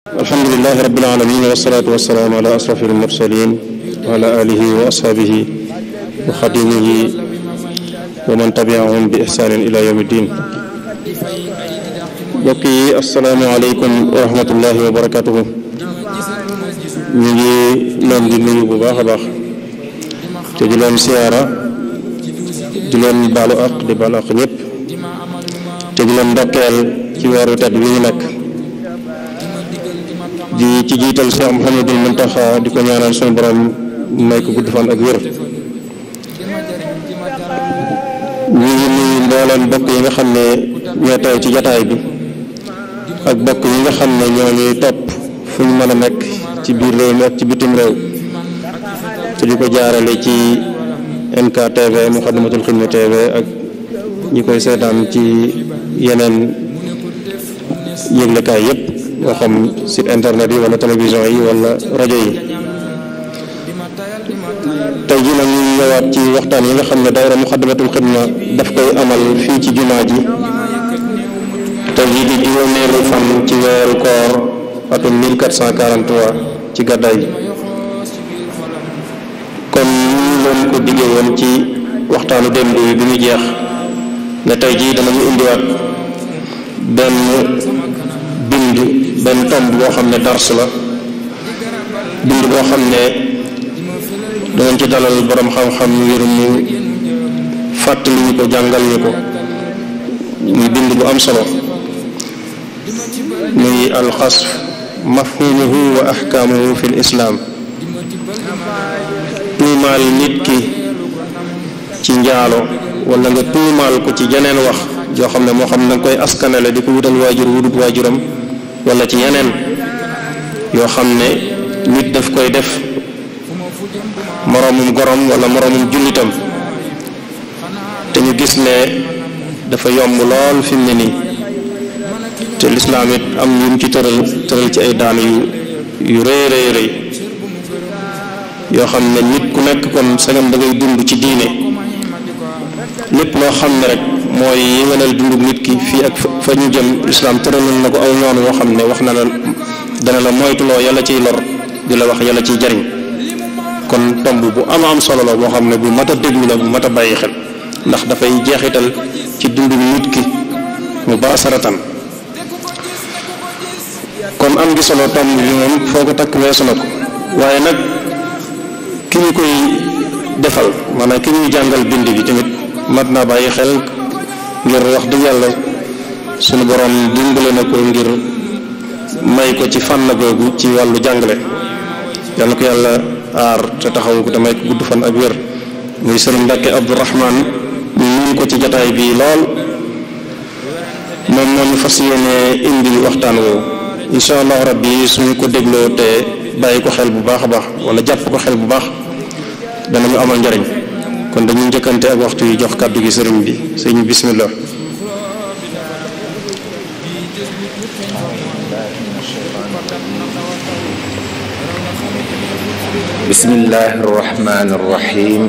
alhamdulilahi rabbil alamin wasalaatu wasalaamu ala asrafil mursalin wa ala alihi wa ashaabihi wa xadimihi wa man tabiahum bi ihsaanin ila yawmi ddin. mbokk yi asalaamu aleykum wa rahmatullahi wa barakatuhu. ñu ngi leen di nuyu bu baax a baax te di leen siyaara, di leen baalu àq di baalu àq ñëpp te di leen ndokkeel ci weeru tedd bi ñu nekk, di ci jiital Cheikh Mouhamadul Muntaxa di ko ñaanal suñu borom may ko gudd fan ak wér. ñu ngi nuyu mbooleem bokk yi nga xam ne ñoo teew ci jataay bi ak bokk yi nga xam ne ñoo ñuy topp fu ñu mën a nekk ci biir réew mi ak ci bitim réew te di ko jaarale ci NKTV Muxaddamatul Xidma TV ak ñi koy seetaan ci yeneen yëglekaay yépp, moo xam site internet yi wala télévision yi wala rajo yi. tey jii nag ñu ñëwaat ci waxtaan yi nga xam ne daayira Muxaddamatul Xidma daf koy amal fii ci jumaa ji tey jii di juróomeelu fan ci weeru koor atum 1443 ci gàddaay yi. kon ñu leen ko diggee woon ci waxtaanu démb bi mu jeex ne tey jii danañu indiwaat benn tomb boo xam ne dars la, bind boo xam ne danañ ci dalal borom xam-xam ngir mu fàttali ñu ko, jàngal ñu ko. muy bind bu am solo, muy alxasf mafhumuhu wa ahkaamuhu fi lislaam. tuumaal nit ki ci njaalo wala nga tuumaal ko ci jeneen wax joo xam ne moo xam ne nga koy askanale di ko wutal waajur wudut waajuram wala ci yeneen yoo xam ne nit daf koy def moroomum gorom wala moroomum jullitam, te ñu gis ne dafa yomb lool fi mu ne nii, te lislaam it am yu mu ci tëral ci ay daan yu rëy rëy yoo xam ne nit ku nekk kon sagam da ngay dund ci diine, lépp loo xam ne rek mooy yéwénal dundu nit ki fii ak fa ñu jëm, lislaam tëralal na ko aw yoon woo xam ne wax na la dana la moytuloo yàlla ciy lor, di la wax yàlla ciy jariñ. kon tomb bu am solo la boo xam ne bu mat a déglu la, bu mat a bàyyi xel, ndax dafay jeexital ci dundu nit ki mu baasaratan. kon am gi solo tomb bi moom foo ko takk weesu na ko, waaye nag ki ñu koy defal, maanaam ki ñuy jàngal bind bi tamit mat naa bàyyi xel, ngir wax dëgg yàlla sunu borom dimbale na ko ngir may ko ci fànn googu ci wàllu jàngale. yàlla ko yàlla aar te taxawu ko te may ko gudd fan ak wér. muy sëriñ Mbàkke Abdourahman ñu nuyu ko ci jataay bii lool, moom moo ñu fas yéene indi waxtaan woowu. incha allahu rabbi suñu ko dégloo te bàyyi ko xel bu baax a baax wala jàpp ko xel bu baax danañu amal njariñ. kon dañuy njëkkante ak waxtu yi, jox kàddu gi sëriñ bi. sëriñ bismillah. bismillahi arrahmani arrahim.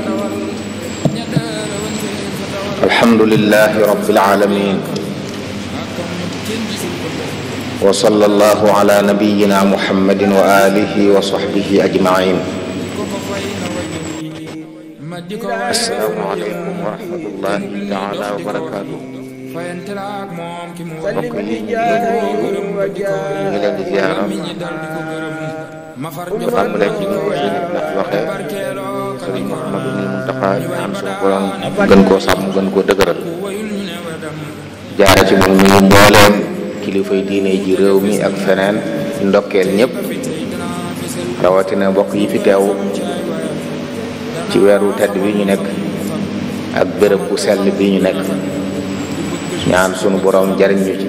alhamdulillahi rabbil alamin wa sallallahu ala nabiyyina muhammadin wa alihi wa sahbihi ajma'in. assalaamu aleykum wa rahmatullahi taala wa barakaatu. mbokk yi ñu ngi leen di ziara ko tàmbalee ci ni ko sëñ Abdou waxee, sëriñ Mouhamadou Muntaxa ñaan suñu borom gën koo sàmm, gën koo dëgëral, jaare ci moom nuyu mbooleem kilifay diine ji réew mi ak feneen, ndokkeel ñëpp rawatina mbokk yi fi teew ci weeru tedd bi ñu nekk ak béréb bu sell bi ñu nekk. ñaan sunu borom jariñ ñu ci.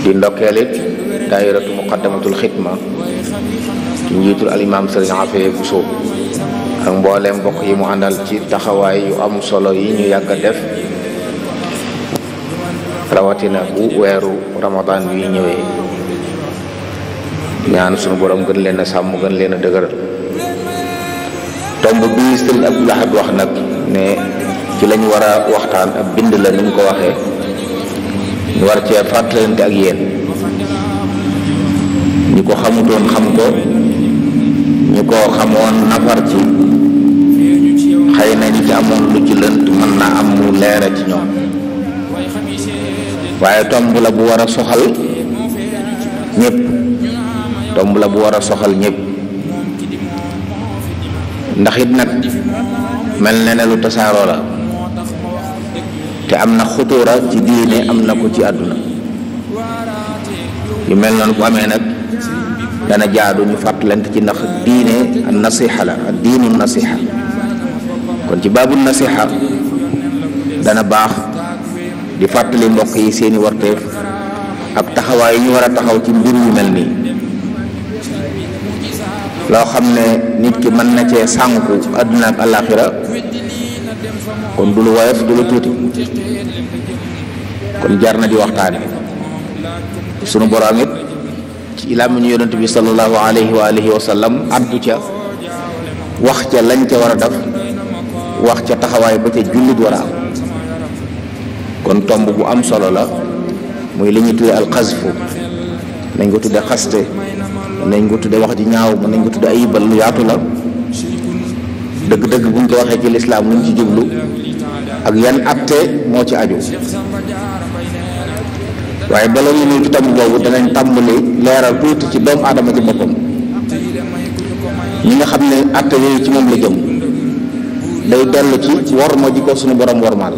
di ndokkeel it daayiratu Muqaddamatul Xidma ci njiitul alimaam sëriñ Afee Buso ak mbooleem mbokk yi mu àndal ci taxawaay yu am solo yi ñu yàgg a def rawatina bu weeru Ramadan bi ñëwee. ñaan sunu borom gën leen a sàmm, gën leen a dëgëral. tomb bi sëriñ Abdou Lahad wax nag ne ci lañ war a waxtaan ak bind la ni ñu ko waxee, ñu war cee fàttalante ak yéen ko xamutoon xam ko, ñi ko xamoon nafar ci, xëy na ñi ci amoon lu ci lënt mën naa am mu leera ci ñoom. waaye tomb la bu war a soxal ñëpp, tomb la bu war a soxal ñëpp, ndax it nag mel na ne lu tasaaroo la te am na xutuura ci diine, am na ko ci àdduna. yu mel noonu bu amee nag dana jaadu ñu fàttalante ci, ndax diine an nasiha la, ad diinu nasiha. kon ci baabu nasiha dana baax di fàttali mbokk yi seeni warteef ak taxawaay yi ñu war a taxaw ci mbir yu mel nii, loo xam ne nit ki mën na cee sànku àdduna ak àllaaxira. kon du lu woyof, du lu tuuti, kon jar na di waxtaane. sunu borom it ci làmmiñu yonent bi sallallahu alayhi wa alihi wa sallam addu ca, wax ca lañ ca war a def, wax ca taxawaay ba ca jullit war a am. kon tomb bu am solo la, muy li ñuy tudde alxasfu. nañ ko tudde xaste, nañ ko tudde wax ji ñaaw, mën nañ ko tudde ayibal, lu yaatu la. dëgg-dëgg buñ ko waxee ci lislaam luñ ci jublu ak yan atte moo ci aju. waaye bala ñu ñëw ci tomb boobu danañ tàmbali leeral tuuti ci doomu aadama ci boppam, ñi nga xam ne atte yooyu ci moom la jëm. day dellu ci worma ji ko suñu borom wormaal.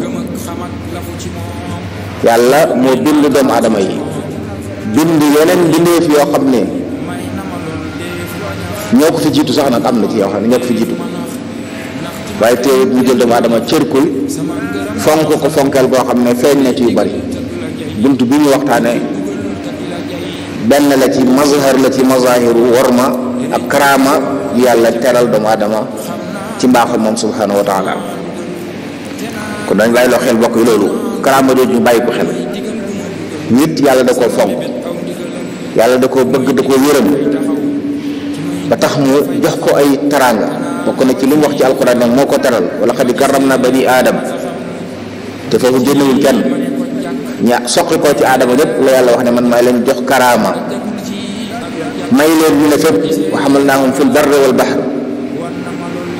yàlla moo bind doomu aadama yi, bind yeneen bindeef yoo xam ne ñoo ko fi jiitu sax nag, am na ci yoo xam ne ñoo ko fi jiitu, waaye teewut mu jël doomu aadama cërkul fonk ko fonkeel goo xam ne feeñ na ci yu bari. bunt bi ñu waxtaane benn la ci mazhar la ci mazahiru worma ak karaama yu yàlla teral doomu aadama ci mbaaxam moom subhanahu wa taala. kon dañ bàyyi loo xel bokk yi loolu, karaama jooju ñu bàyyi ko xel. nit yàlla da koo fonk, yàlla da koo bëgg, da koo yërëm, ba tax mu jox ko ay teraanga. bokk na ci li mu wax ci alquran nag moo ko teral, wala xad karramna bani aadam. te foofu génnewul kenn, ña soqi ko ci aadama lépp la yàlla wax ne man may leen jox karaama, may leen ñu ne fépp. wa hamalnaahum fil barri wal bahr.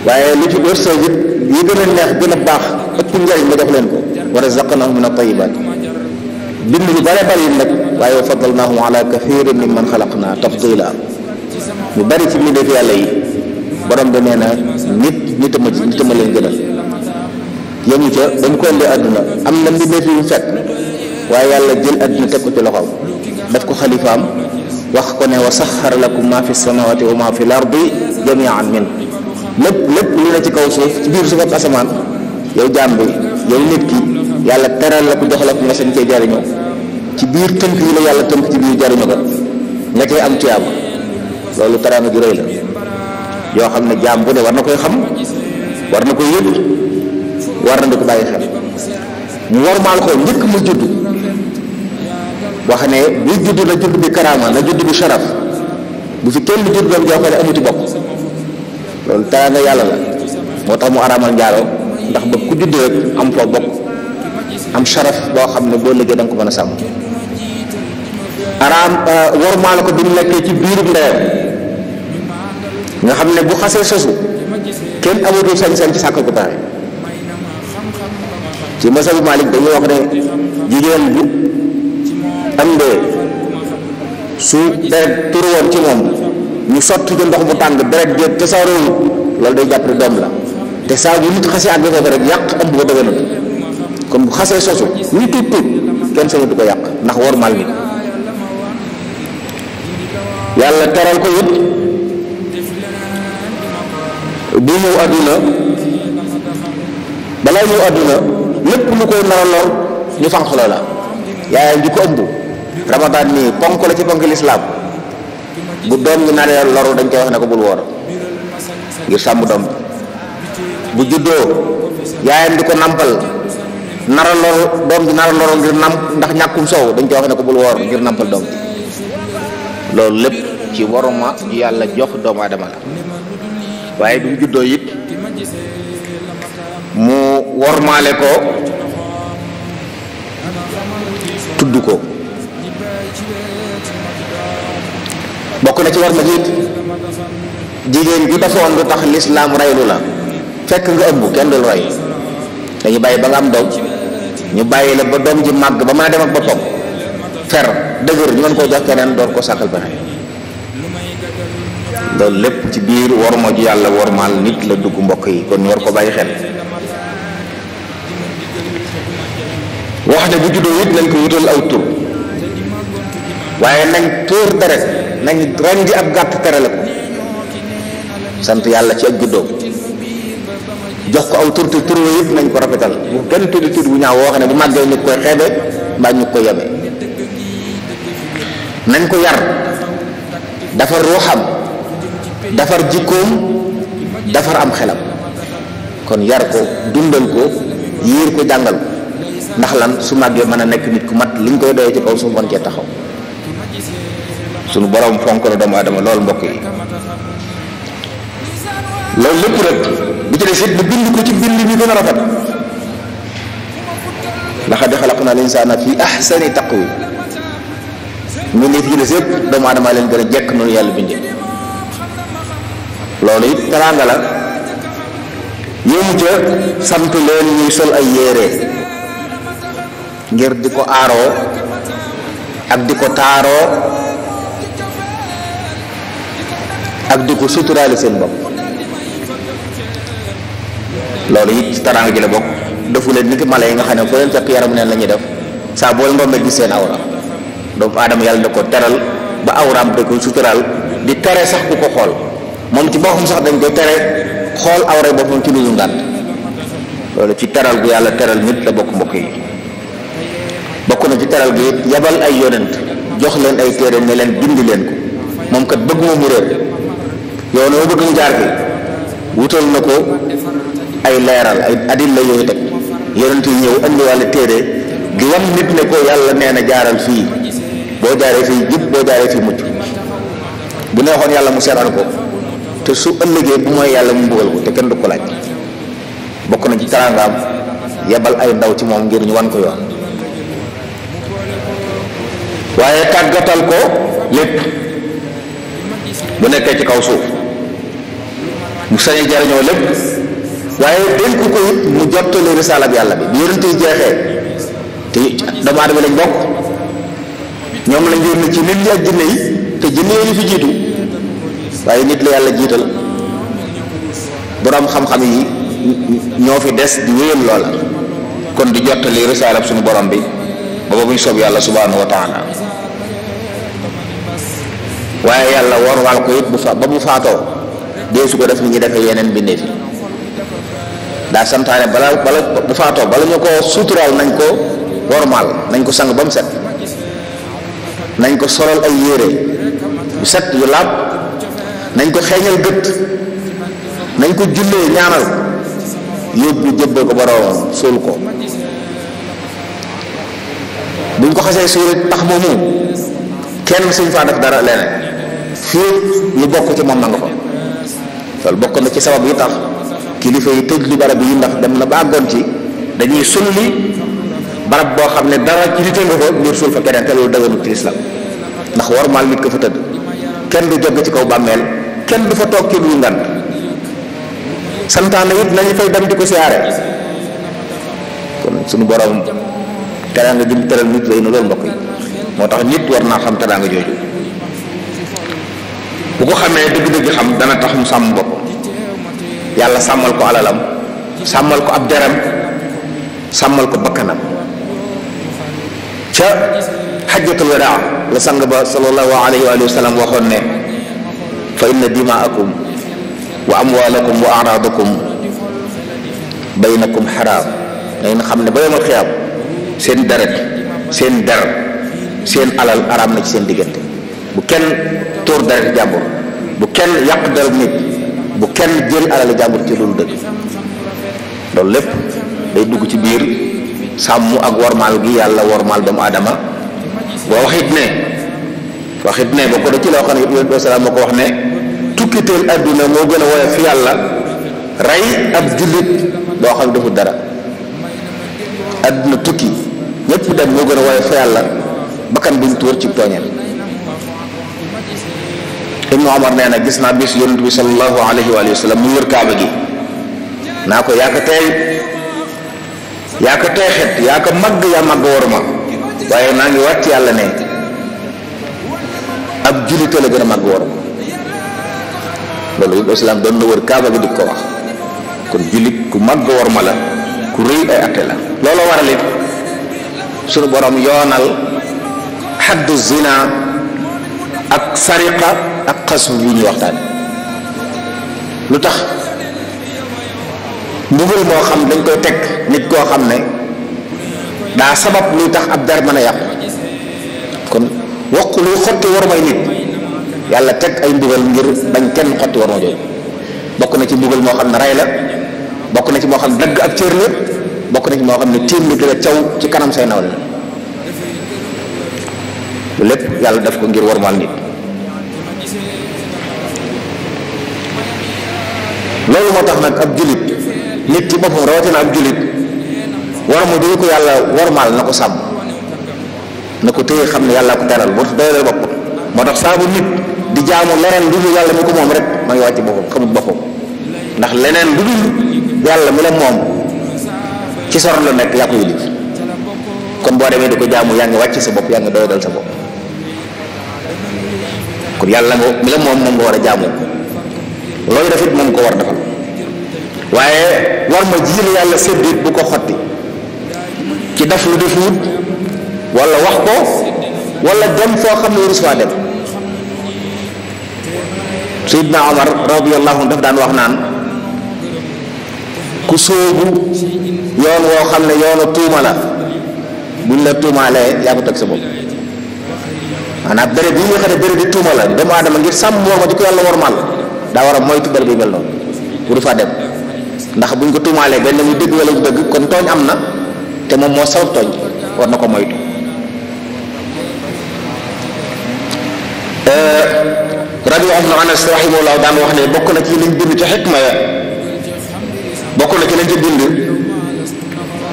waaye lu ci wërsëg it yi gën a neex, gën a baax, ëpp njëriñ nga jox leen ko. wa razaqnaahum min at-tayyibaat. bind lu bare bari nag, waaye wa faddalnaahum ala kathiirin mimman xalaqnaa tafdiila. ñu bari ci mbindeef yàlla yi borom bi nee na nitama leen gënal. yemu ca ba mu ko indee àdduna am na mbindeef yu mu fekk, waaye yàlla jël àdduna teg ko ci loxoom, def ko xalifaam, wax ko ne wa saxxara lakum ma fi samawati wa ma fi l ardi jamian min. lépp lu ne ci kaw suuf, ci biir suuf ak asamaan, yow jaam bi, yow nit ki, yàlla teral la ko, jox la ko nga sañ cee jariñoo. ci biir tënk yi la yàlla tënk ci biir jariñoo ko nga cay am tuyaaba. loolu teraanga ju rëy la yoo xam ne jaam bu ne war na koy xam, war na koy yëg, war na di ko bàyyi xel. mu wormaal ko njëkk mu judd, wax ne bu judd na judd bi karaama, na judd bi sharaf, bu fi kenn judd doom joo xam ne amuti bokk. loolu teraanga yàlla la. moo tax mu araamal njaaloo, ndax ba ku judd rek am foo bokk, am sharaf boo xam ne boo liggéey da nga ko mën a sàmm. wormaal ko bi mu nekkee ci biirub ndeyam, nga xam ne bu xasee sosu kenn amatul sañ-sañ ci sàkkal ko pexe. ci masabu Malik dañuy wax ne jigéen bu am ndee su deret turu woon ci moom, ñu sotti ci ndox mu tàng, deret jë te saaroowul, loolu day jàpp ne doom la. te saa bu nit xasee àgg foofu rek yàq ëmb ba dëgënatu. kon bu xasee sosu ñu tuut kenn sañatu ko yàq, ndax wormaal nit. yàlla teral ko it bu ñëw àdduna, balaa ñëw àdduna lépp lu koy nar a lor ñu fanq la. yaayam di ko ëmb, Ramadan nii ponk la ci ponk lislaam. bu doom ñi naree loru dañ koy wax ne ko bul woor ngir sàmm doom bi. bu juddoo yaayam di ko nampal, nara lor doom bi nara lor ngir ndax ñàkkum soow, dañ koy wax ne ko bul woor ngir nampal doom bi. loolu lépp ci worma yàlla jox doomu aadama la. waaye bi mu juddoo it mu wormaale ko, tudd ko. bokk na ci war ma jiit jigéen ju defoon lu tax lislaam reylu la fekk nga ëmb kenn dul rey dañu bàyyi ba nga am doom ñu bàyyi la ba doom ji màgg ba mën a dem ak boppam fer dëgër ñu mën koo jox keneen door ko sàkkal pexe loolu lépp ci biir worma ju yàlla wormaal nit la dugg mbokk yi kon ñu war ko bàyyi xel. wax ne bu juddoo it nañ ko wutal aw tur waaye nañ tuur deret nañ rendi ab gàtt terale ko sant yàlla ci ak juddoo jox ko aw tur te tur yëpp nañ ko rafetal bu kenn tuddi tur bu ñaaw woo xam ne bu màggee ñu koy xeebe mbaa ñu ko yebe nañ ko yar defar ruuxam defar jikkoom defar am xelam kon yar ko dundal ko yiir ko jàngal ko ndax lan su màggee mën a nekk nit ku mat liñ koy doyee ci kaw suuf mën cee taxaw sunu borom fonk na doomu aadama loolu mbokk yi loolu lépp rek bi ci des it bu bind ko ci bind bi gën a rafet laqad xalaqna al insaana fi ahsani taqwiim ñu ne fi des yëpp doomu aadama leen gën a jekk noonu yàlla bindee loolu it teraanga la yéemu ca sant leen ñuy sol ay yére ngir di ko aaroo ak di ko taaroo ak di ko suturaale seen bopp loolu it ci teraanga ji la bokk defu leen ni ki mala yi nga xam ne foo leen fekk yaram neen la ñuy def saa boo leen rombee gis seen awra doomu aadama yàlla da ko teral ba awraam da koy suturaal di tere sax ku ko xool moom ci boppam sax dañ koy tere xool awra boppam ci lu ñu ngànt loolu ci teral gu yàlla teral nit la bokk mbokk yi bokk na ci teral gi it yabal ay yonent jox leen ay téere ne leen bind leen ko moom kat bëgg moom mu réer yow na bëgg mu jaar fi wutal na ko ay leeral ay adil la yooyu teg yonent yi ñëw andi wàlla téere di wan nit ne ko yàlla nee na jaaral fii boo jaaree fii jub boo jaaree fii mucc bu neexoon yàlla mu seetaan ko te su ëllëgee bu mooy yàlla mu mbugal ko te kenn du ko laaj bokk na ci teraangaam yebal ay ndaw ci moom ngir ñu wan ko yoon waaye tàggatal ko lépp bu nekkee ci kaw suuf mu sañ a jariñoo lépp waaye dénk ko it mu jottali risaalab yàlla bi bi yonent yi jeexee te doomu aadama lañ bokk ñoom lañ yónni ci nit ñi ak jinne yi te jinne yi fi jiitu waaye nit la yàlla jiital borom xam-xam yi ñoo fi des di wéyal loola kon di jottali risaalab suñu borom bi ba buñ soob yàlla subhanahu wa taala waaye yàlla worwaal ko it ba mu faatoo dee su ko def ni ñu defee yeneen bindee fi daa santaane bala bu faatoo bala ñu ko suturaal nañ ko wormaal nañ ko sang ba mu set nañ ko solal ay yére yu set yu laab nañ ko xeeñal gët nañ ko jullee ñaanal yóbbu jëbbal ko boroomam suul ko buñ ko xasee suul tax moomu kenn suñ faa def dara leneen fii ñu bokk ci moom na nga fa loolu bokk na ci sabab yi tax kilifa yi tëj li barab yi ndax dem na ba àggoon ci dañuy sulli barab boo xam ne dara ci nite nga ko ngir suul fa keneen te loolu dëgganut ci lislaam ndax warmaal nit ko fa tëdd kenn du jóg ci kaw bàmmeel kenn du fa toog ci lu ngant santaane it nañu fay dem di ko siyaare kon suñu borom teraanga jëm teral nit lay na loolu mbokk yi moo tax nit war naa xam teraanga jooju bu ko xamee dëgg-dëgg xam dana tax mu sàmm bopp yàlla sàmmal ko alalam sàmmal ko ab deram sàmmal ko bakkanam ca xajjatul wadaa la sang ba sallallahu alayhi wa sallam waxoon ne fa inna dimaakum wa amwaalakum wa araadakum baynakum xaraam da ngeen xam ne ba yomal xiyaam seen deret seen der seen alal araam na ci seen diggante bu kenn tóor deret jàmbur bu kenn yàq deret nit bu kenn jël alal jàmbur ci loolu dëgg loolu lépp day dugg ci biir sàmm ak wormaal gi yàlla wormaal doomu aadama boo waxit ne boo ko da ci loo xam ne yonent bi salaam moo ko wax ne tukkiteel adduna moo gën a woyof fi yàlla rey ab jullit boo xam ne deful dara adduna tukki ñépp dem moo gën a woyof fi yàlla bakkan buñ tuur ci tooñeel Ibnu Omar nee na gis naa bis yonent bi sallallahu alayhi wa sallam mu wër kaaba gi naa ko yaa ko teexet yaa ko màgg yaa màgg waruma waaye naa ngi wàcc yàlla ne ab jullit la gën a màgg waruma. loolu islaam doon na wër kaaba gi di ko wax kon jullit ku màgg waruma la ku rëy ay atte la. looloo waral it sunu borom yoonal xaddu zina ak sariqa ak xasfu bi ñuy waxtaan. lu tax mbugal moo xam dañ koy teg nit koo xam ne daa sabab luy tax ab der mën a yàqu kon wax luy xotti warumay nit yàlla teg ay mbugal ngir bañ kenn xotti waruma jooju. bokk na ci mbugal moo xam ne rey la, bokk na ci moo xam ne dagg ab cër la, bokk na ci moo xam ne tiim nit la caw ci kanam say nawle la. lu lépp yàlla def ko ngir warmal nit. loolu moo tax nag ab julit nit ci boppam rawatina ab julit war mu du ko yàlla warmal na ko sàmm na ko téye xam ne yàlla ko teral boo doylee bopp. moo tax saabu nit di jaamu leneen lu dul yàlla mi ko moom rek ma ngi wàcc boppam xamut boppam ndax leneen lu dul yàlla mi la moom ci sor la nekk yaa ko yilif kon boo demee di ko jaamu yaa ngi wàcc sa bopp yaa ngi doyadal sa bopp kon yàlla nga mi la moom nga war a jaamu loolu dafit moom ko war defal waaye war ma jiir yàlla séddit bu ko xotti ci def lu def wut wala wax ko wala dem foo xam ne warus faa dem. Seydina Omar radiyallahu anhu daf daan wax naan ku sóobu yoon woo xam ne yoonu tuuma la buñ la tuumaalee yaa ko teg sa bopp. maanaam béréb yi nga xam ne béréb di tuuma la doomu aadama ngir sàmm war ma di ko yàlla warmal daa war a moytu béréb yi mel noonu waru faa dem ndax buñ ko tuumaalee benn muy dëgg wala du dëgg kon tooñ am na te moom moo sabab tooñ war na ko moytu. Rabi ibn Anas rahimahullah daan wax ne bokk na ci liñ bind ci xikma ya bokk na ci lañ ci bind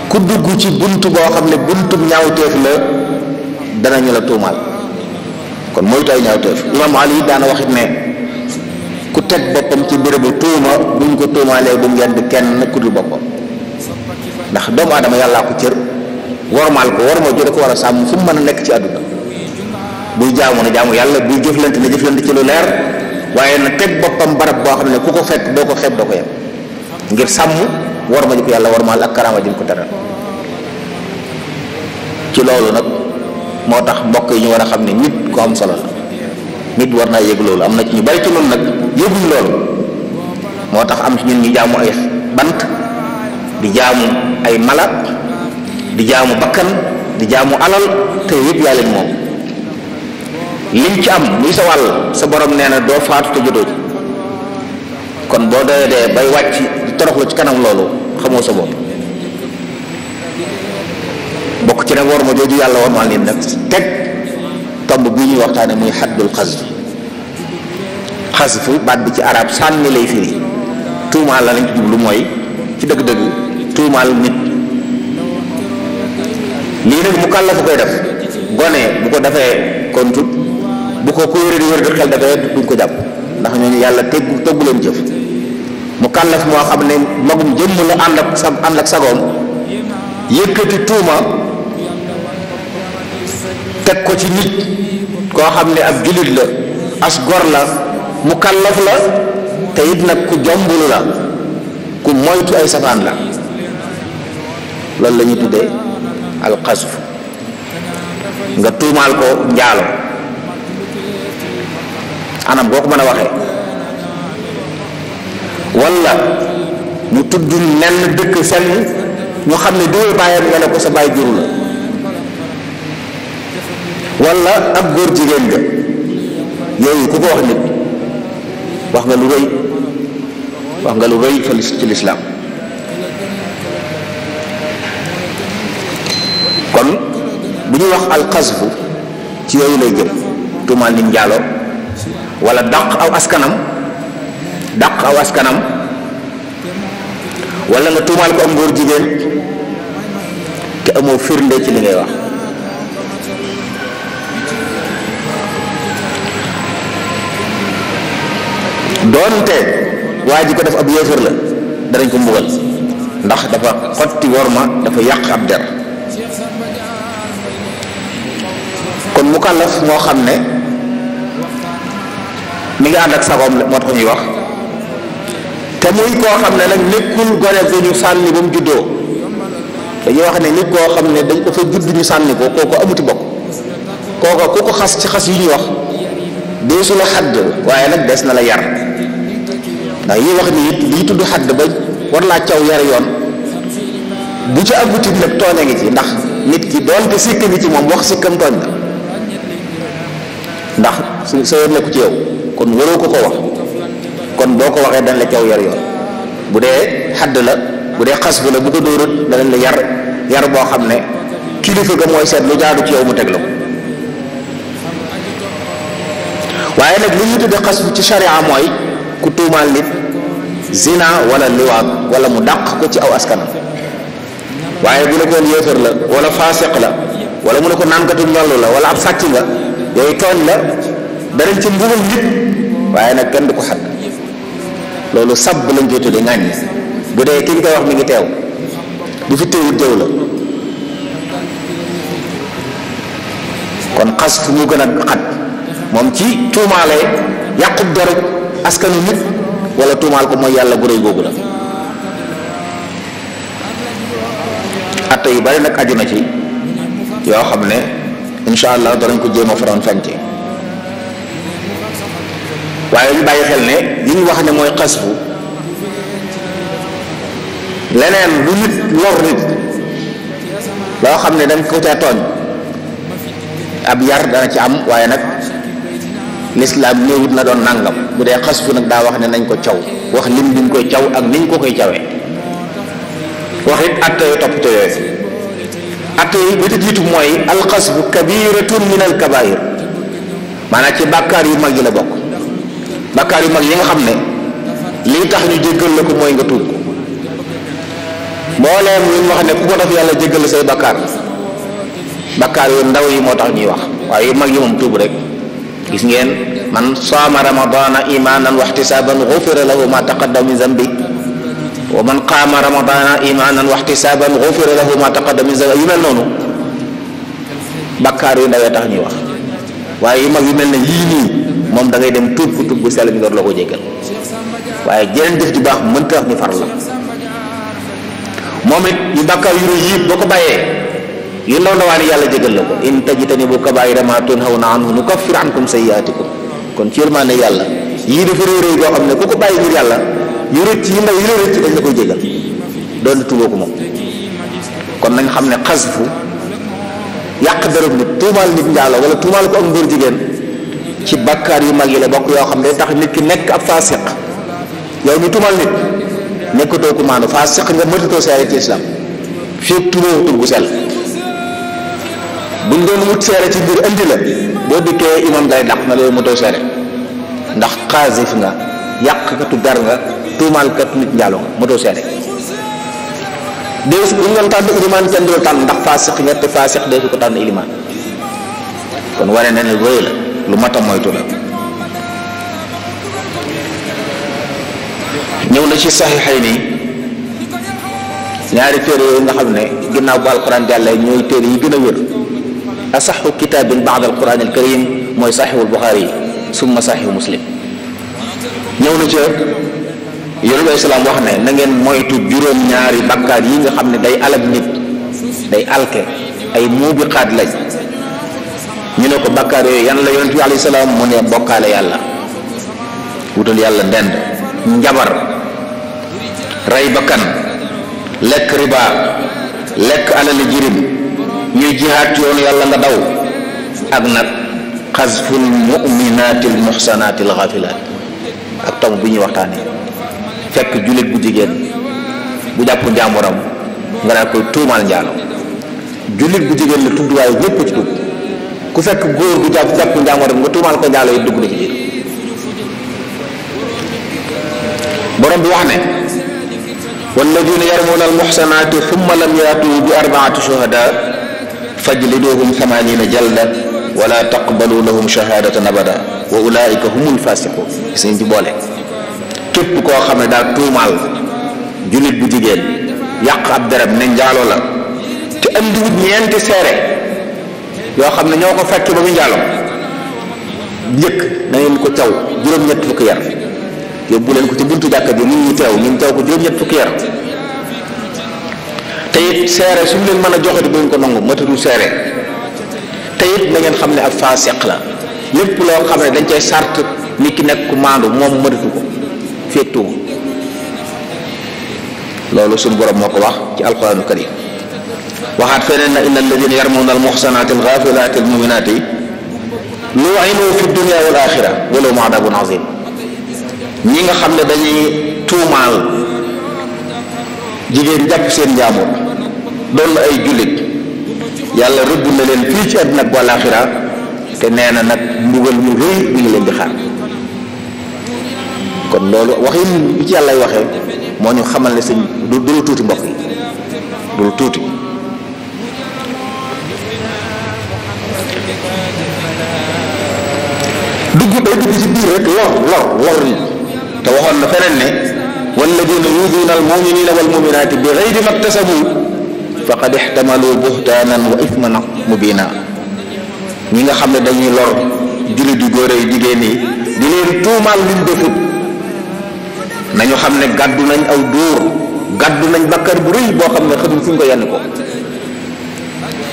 ku dugg ci buntu boo xam ne buntu ñaawteef la danañu la tuumaal kon moytu ay ñaawteef. Imam Ali daana waxit ne ku teg boppam ci bérébu tuuma buñ ko tuumaalee bu ngeen di kenn ku dul boppam ndax doomu aadama yàllaa ko cër wormaal ko war ma jëre ko war a sàmm fu mu mën a nekk ci àdduna. buy jaamu na jaamu yàlla buy jëflante na jëflante ci lu leer waaye na teg boppam barab boo xam ne ku ko fekk doo ko xeeb doo ko yem ngir sàmm war ma ji ko yàlla warmaal ak karaama ji ko teral. ci loolu nag moo tax mbokk yi ñu war a xam ne nit ko am solo la nit war naa yëg loolu. am na ci ñu bari ci noonu nag yëguñ loolu moo tax am ci ñun ñu jaamu ay bant di jaamu ay mala di jaamu bakkan di jaamu alal te yëpp yaa leen moom. liñ ci am muy sa wàll sa borom nee na doo faatu te jotoo ci kon boo doyee dee bay wàcc di toroxlu ci kanam loolu xamoo sa bopp. bokk ci nag war ma jooju yàlla war ma nit nag teg tomb bii ñuy waxtaane muy xaddul xasfu baat bi ci arab sànni lay firi tuumaal la lañ ci jublu mooy ci dëgg-dëgg tuumaal nit. lii nag mu kàllafu koy def gone bu ko defee kon tut bu ko ku wér di wér di xel dafay duñ ko jàpp ndax ñooñu yàlla toggu leen jëf. mu kàllaf moo xam ne magum jëmm la ànd ak sagoom yëkkati tuuma teg ko ci nit koo xam ne ab jullit la as gor la mu kàllaf la te it nag ku jombulu la ku moytu ay safaan la loolu la ñuy tuddee alxasf. nga tuumaal ko njaalo anam boo ko mën a waxee wala mu tudd nenn dëkk sell ñu xam ne diwee bàyyam nga ne ko sa bàyyi juru la wala ab góor jigéen nga yooyu ku ko wax nit wax nga lu rëy ci lislaam. kon bu ñuy wax alxasfu ci yooyu lay jëm tuumaal nit njaalo wala dàq aw askanam wala nga tuumaal ko am ngóor jigéen te amoo firnde ci li ngay wax. doonte waa ji ko def ab yéefar la danañ ko mbugal ndax dafa xotti worma, dafa yàq ab der. kon mukallaf moo xam ne mi ngi ànd ak sagoom moo tax ñuy wax te muy koo xam ne nag nekkul gone gu ñu sànni ba mu juddoo. dañuy wax ne nit koo xam ne dañ ko fa judd ñu sànni ko kooku amuti bokk kooku ku ko xas ci xas yi ñuy wax deesu la xadd waaye nag des na la yar ndax yi wax ni it lii tudd xadd ba war laa caw yar yoon bu ci aguti nag tooñ a ngi ci ndax nit ki doonte sikk ngi ci moom wax sikkam tooñ la ndax sa yoon nekku ci yow kon waroo ko wax kon boo ko waxee dañ la caw yar yoon bu dee xadd la bu dee xas bu la bu ko dóorut danañ la yar boo xam ne kilifa ga mooy seet lu jaadu ci yow mu teg la ko waaye nag li ñu tudde xas bu ci sharia mooy ku tuumaal nit zina wala liwaat wala mu dàq ko ci aw askanam waaye bu ne koon yéefar la wala faasiq la wala mu ne ko naankatu ñollu la wala ab sàcc nga yooyu tooñ la danañ ci mbugal nit waaye nag kenn du ko xadd loolu sab lañ koy tudde ŋàññi bu dee ki ñu koy wax mi ngi teew bu fi teewut jëw la kon xas fu mu gën a xat moom ci tuumaale yàqub deru askanu nit wala tuumaal ko mooy yàlla bu rëy googu la atte yu bari nag aju na ci yoo xam ne insha allah danañ ko jéem a faroon fànce waaye ñu bàyyi xel ne li ñu wax ne mooy xas bu leneen lu nit lor nit loo xam ne dañ ko ca tooñ ab yar dana ci am waaye nag lislaam néewut na doon nangam bu dee xas fu nag daa wax ne nañ ko caw wax lim biñ koy caw ak niñ ko koy cawee wax it atte yu toppate yooyu atte yi bi te jiitu mooy alxasbu kabiratun min al kabair maanaam ci bàkkaar yu mag yi la bokk bàkkaar yu mag yi nga xam ne lii tax ñu jéggal la ko mooy nga tuub ko mbooleem ñu wax ne ku ko def yàlla jéggal la say bakkaar yu ndaw yi moo tax ñuy wax waaye yu mag yi moom tuub rek gis ngeen man saama ramadana imanan wa ihtisaban ghufira lahu ma taqaddama min zambi wa man qaama ramadana imanan wa ihtisaban ghufira lahu ma taqaddama min zambi yu mel noonu bakkaar yu ndawee tax ñuy wax waaye yu mag yu mel ne yii nii moom da ngay dem tuub ko tuub bu sell bi door la ko jéggal waaye jeneen jëf ju baax mënta wax ñu far la moom it yu bàkkaar yu rëy yi boo ko bàyyee yu ndaw ndawaani yàlla jégal la ko in tajtanibu kabaa'ira maa tunhawna anhu nukaffir ankum sayyi'aatikum kon ci yërmande yàlla yii dafa réy réy goo xam ne ku ko bàyyi ngir yàlla yu rëcc yi ndaw yi la rëcc dañ la koy jégal doon tuuboo ko moom kon nañ xam ne xasfu yàq dërëb nit tuumaal nit njaalo wala tuumaal ko ak ngóor jigéen ci bàkkaar yu mag yi la bokk yoo xam ne tax nit ki nekk ab faasiq yow mi tuumaal nit nekkatoo ko maanu faasiq nga mëtatoo seere ci islam fii tuuboo tub gu sell buñ doon wut seere ci biir indi la boo dikkee imam day dàq na loolu mëtoo seere ndax xaasif nga yàqkatu der nga tuumaalkat nit njaalo nga mëtoo seere déesu bu ñu doon tànn ilimaan kenn du tànn ndax faasiq nga te faasiq déesu ko tànn ilimaan kon wane na ne wéy la lu mat a moytu la ñëw na ci saxiixayni ñaari téere yooyu nga xam ne ginnaaw bu alquran jàllee ñooy téere yi gën a wér asaxu kitaabin baada alquran alkarim mooy saxiixul buxaari summa saxiixu muslim ñëw na ca yonent bi salaam wax ne na ngeen moytu juróom-ñaari bakkaar yi nga xam ne day alak nit day alke ay muubiqaat lañ ñu ne ko bakkaar yooyu yan la yonent bi alayhi salaam mu ne bokkaale yàlla wutal yàlla ndend njabar rey bakkan lekk riba lekk alali jirim ñuy jihaat yoonu yàlla nga daw ak nag xasful mu'minaatil muxsanaatil xaafilaat ak tomb bi ñuy waxtaane fekk jullit bu jigéen bu jàpp njaamuram nga daan koy tuumaal njaalo jullit bu jigéen la tudd waaye ñépp ci dugg ku fekk góor bu jàpp njaamuram nga tuumaal ko njaalo yi dugg na ci biir borom bi wax ne walladina yarmuuna almuxsanaati thumma lam yaatuu bi arbaati shuhada fajliduhum 80 jalda wala taqbalu lahum shahadatan abada wa ulaika humul fasiqun gis nañ ci boole képp koo xam ne daal tuumaal jullit bu jigéen yàq ab derab ne njaaloo la te andiwut ñeenti seere yoo xam ne ñoo ko fekk ba mu njaaloo njëkk na ngeen ko caw juróom-ñett fukki yar yóbbu leen ko ci buntu jàkka ji nit ñi teew ñun caw ko juróom-ñett fukki yar te it seere suñu leen mën a joxe bu ñu ko nangu matatul seere te it na ngeen xam ne ab faasiq la lépp loo xam ne dañ cay sart nit ki nekk ku maandu moom mëtatu ko féeg tuuma loolu suñu borom moo ko wax ci alquraanul karim waxaat feneen na inna alladina yarmuna almuxsanaati alxaafilaati almuminaati lu'inu fi dunya wal axira wa lahum adabun azim ñi nga xam ne dañuy tuumaal jigéen jàpp seen njaamur doon na ay jullit yàlla rëbb na leen fii ci àddina ak àllaaxira te nee na nag mbugal mu rëy mi ngi leen di xaar kon loolu waxin bi ci yàllay waxee moo ñu xamal ne sëñ du lu tuuti mbokk yi du lu tuuti dugg day dugg ci biir rek lor nit te waxoon na feneen ne walladina yuduuna almuminina walmuminaati bi gayri maktasabu faqad ixtamalu buhtaanan wa ithman mubina ñi nga xam ne dañuy lor jullit yu góor yi jigéen yi di leen tuumaal luñ defut nañu xam ne gàddu nañ aw dóor gàddu nañ bakkar bu rëy boo xam ne xamuñ fu ñu ko yenn ko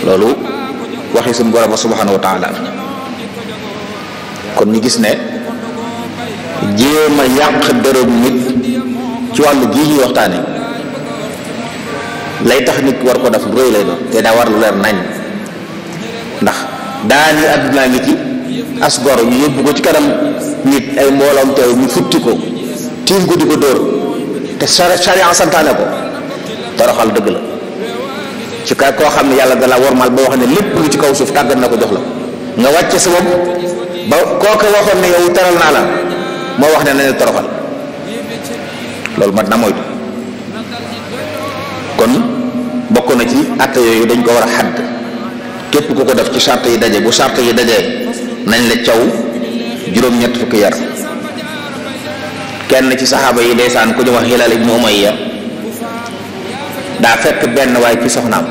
loolu waxi suñu borom subhanahu wa taala kon ñu gis ne jéem a yàq dërëm nit ci wàllu gii ñuy waxtaane lay tax nit war ko def lu rëy lay doon te daa war lu leer nañ ndax daani àddunaa ngi ci as goro ñu yóbbu ko ci kanam nit ay mbooloom teew ñu futti ko tiim ko di ko dóor te sharia santaane ko toroxal dëgg la ci ka koo xam ne yàlla da la wormal ba wax ne lépp lu ci kaw suuf tàggat na ko jox la nga wàcce sa bopp ba kooku waxoon ne yow teral naa la moo wax ne nañu toroxal loolu mat na moytu kon bokk na ci atte yooyu dañ ko war a xadd képp ku ko def ci charte yi daje bu charte yi dajee nañ la caw juróom-ñett fukki yar kenn ci saxaaba yi ndeysaan ku ñu wax Hilaal ibnu Umayya daa fekk benn waaye ci soxnaam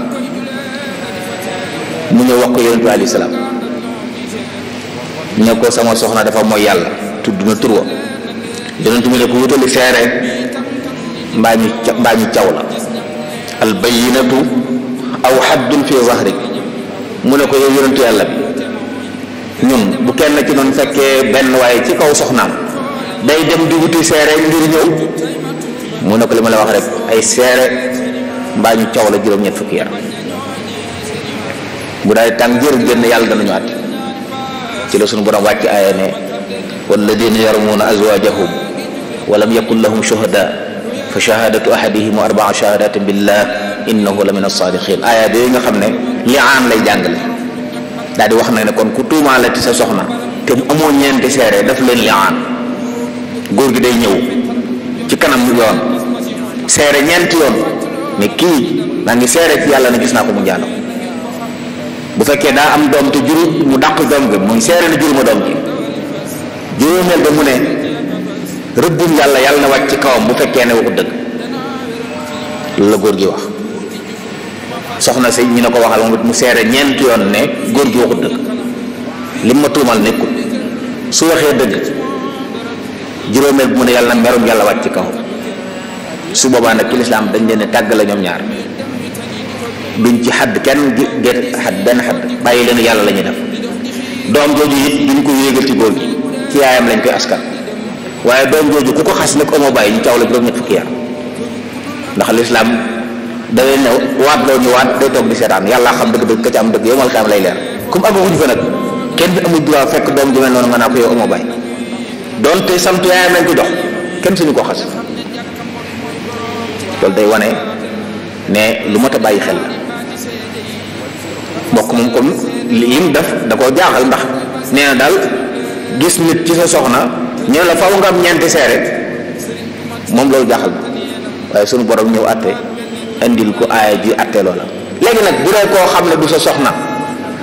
mu ñëw wax ko yonent bi alayhi salaam ñëw ko sama soxna dafa mooy yàlla tudd na tur wa yonent mi ne ko wutali seere mbaa ñu caw la al bayyinatu aw haddun fi zahrik mu ne ko yow yonentu yàlla bi ñun bu kenn ci noonu fekkee benn waaye ci kaw soxnaam day dem di wuti seere ngir ñëw mu ne ko li ma la wax rek ay seere mbaa ñu caw la juróom-ñett fukki yar bu daal tàng jër génn yàlla danañu àtte ci la sunu borom wàcc aaya ne walladina yarmuuna azwaajahum wa lam yakun lahum shuhada fa shahadatu ahadihim arbaa shahadatin billah innahu la min as-saadiqin aaya yooyu nga xam ne li'aan lay jàngale daal di wax na ne kon ku tuumaale ci sa soxna te amoo ñeenti seere daf leen li'aan góor gi day ñëw ci kanam yoon seere ñeenti yoon ne kii maa ngi seere ci yàlla ne gis naa ko mu njaaloo bu fekkee daa am doom te juru mu dàq doom gi muy seere ne juruma doom ji juróomeel ba mu ne rëbbum yàlla na wàcc ci kawam bu fekkee ne waxu dëgg loolu la góor gi wax soxna si ñu ne ko waxal mu seere ñeenti yoon ne góor gi waxu dëgg lim ma tuumal nekkul su waxee dëgg juróomeel bu mu ne yàlla na merum yàlla wàcc ci kawam su boobaa nag ci lislaam dañ leen ne tàgg la ñoom ñaar duñ ci xadd kenn gét xadd benn xadd bàyyi leen yàlla la ñuy def doom jooju it duñ ko yéegal ci góor gi ci yaayam lañ koy askan waaye doom jooju ku ko xas nag amoo bàyyi ñu caw la juróom-ñett fukki yar ndax lislaam da leen ne waat loo ñu waat day toog di seetaan yàlla xam dëgg-dëgg ka ci am dëgg yow mal xam lay leer comme amaguñ fa nag kenn bi amul droit fekk doom ju mel noonu nga naa ko yow amoo bàyyi doonte sant yaayam lañ ko jox kenn suñu ko xas loolu day wane ne lu mat a bàyyi xel la mbokk moom comme lim def da koo jaaxal ndax nee na daal gis nit ci sa soxna ñëw la faw nga am ñeenti seere moom loolu jaaxal na waaye sunu borom ñëw àtte indil ko aaya ji àtte loola léegi nag bu dee koo xam ne du sa soxna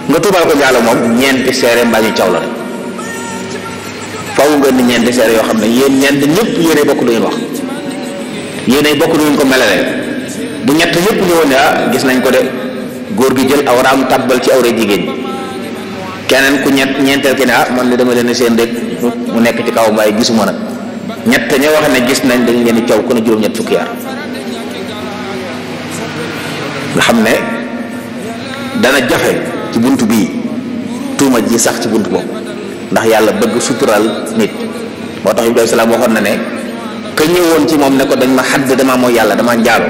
nga tuumal ko njaalo moom ñeenti seere mbaa ñu caw la rek faw nga ni ñeenti seere yoo xam ne yéen ñeent ñëpp yéenay bokk lu ngeen wax, yéenay bokk lu ngeen ko melale. bu ñett ñëpp ñëwoon ne gis nañ ko de, góor gi jël awraam tàbbal ci awra jigéen ñi, keneen ku ñeenteel ki ne man de dama leen seen rek mu nekk ci kaw waaye gisuma nag. ñett ña wax ne gis nañ dañ leen di caw ku ne juróom-ñett fukki yar. nga xam ne dana jafe ci bunt bii tuuma ji sax ci bunt boobu, ndax yàlla bëgg sutural nit. moo tax Ibrahima salaam waxoon na ne ka ñëwoon ci moom ne ko dañ ma xadd damaa mooy yàlla damaa njaalo,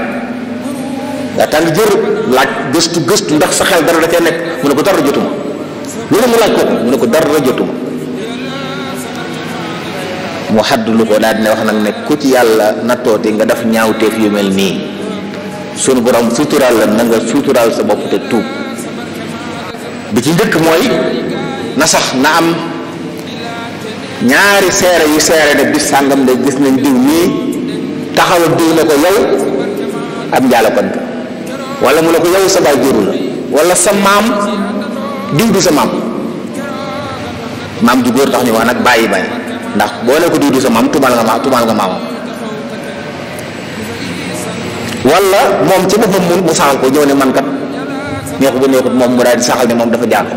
daa tàng jër laaj gëstu ndax sa xel dara da cee nekk, mu ne ko dara jotuma. loolu mu laaj ko mu ne ko dara jotuma. mu xadd lu ko daal dina wax nag ne ku ci yàlla nattooti nga def ñaawteef yu mel nii, sunu borom suturaal la na nga suturaal sa bopp te tuub. bi ci njëkk mooy na sax na am ñaari seere yu seere ne bis sàngam de gis nañ diw nii taxawal diw ne ko yow ab njaalokat nga, wala mu ne ko yow sa baay juru la, wala sa maam diw du sa maam. maam ju góor tax ñu wax nag bàyyi ndax boo ne ko diw du sa maam tumal nga maamam. wala moom ci boppam mu saxal ko ñëw ne man kat neexu ba neexut moom mu daal di saxal ne moom dafa jàng.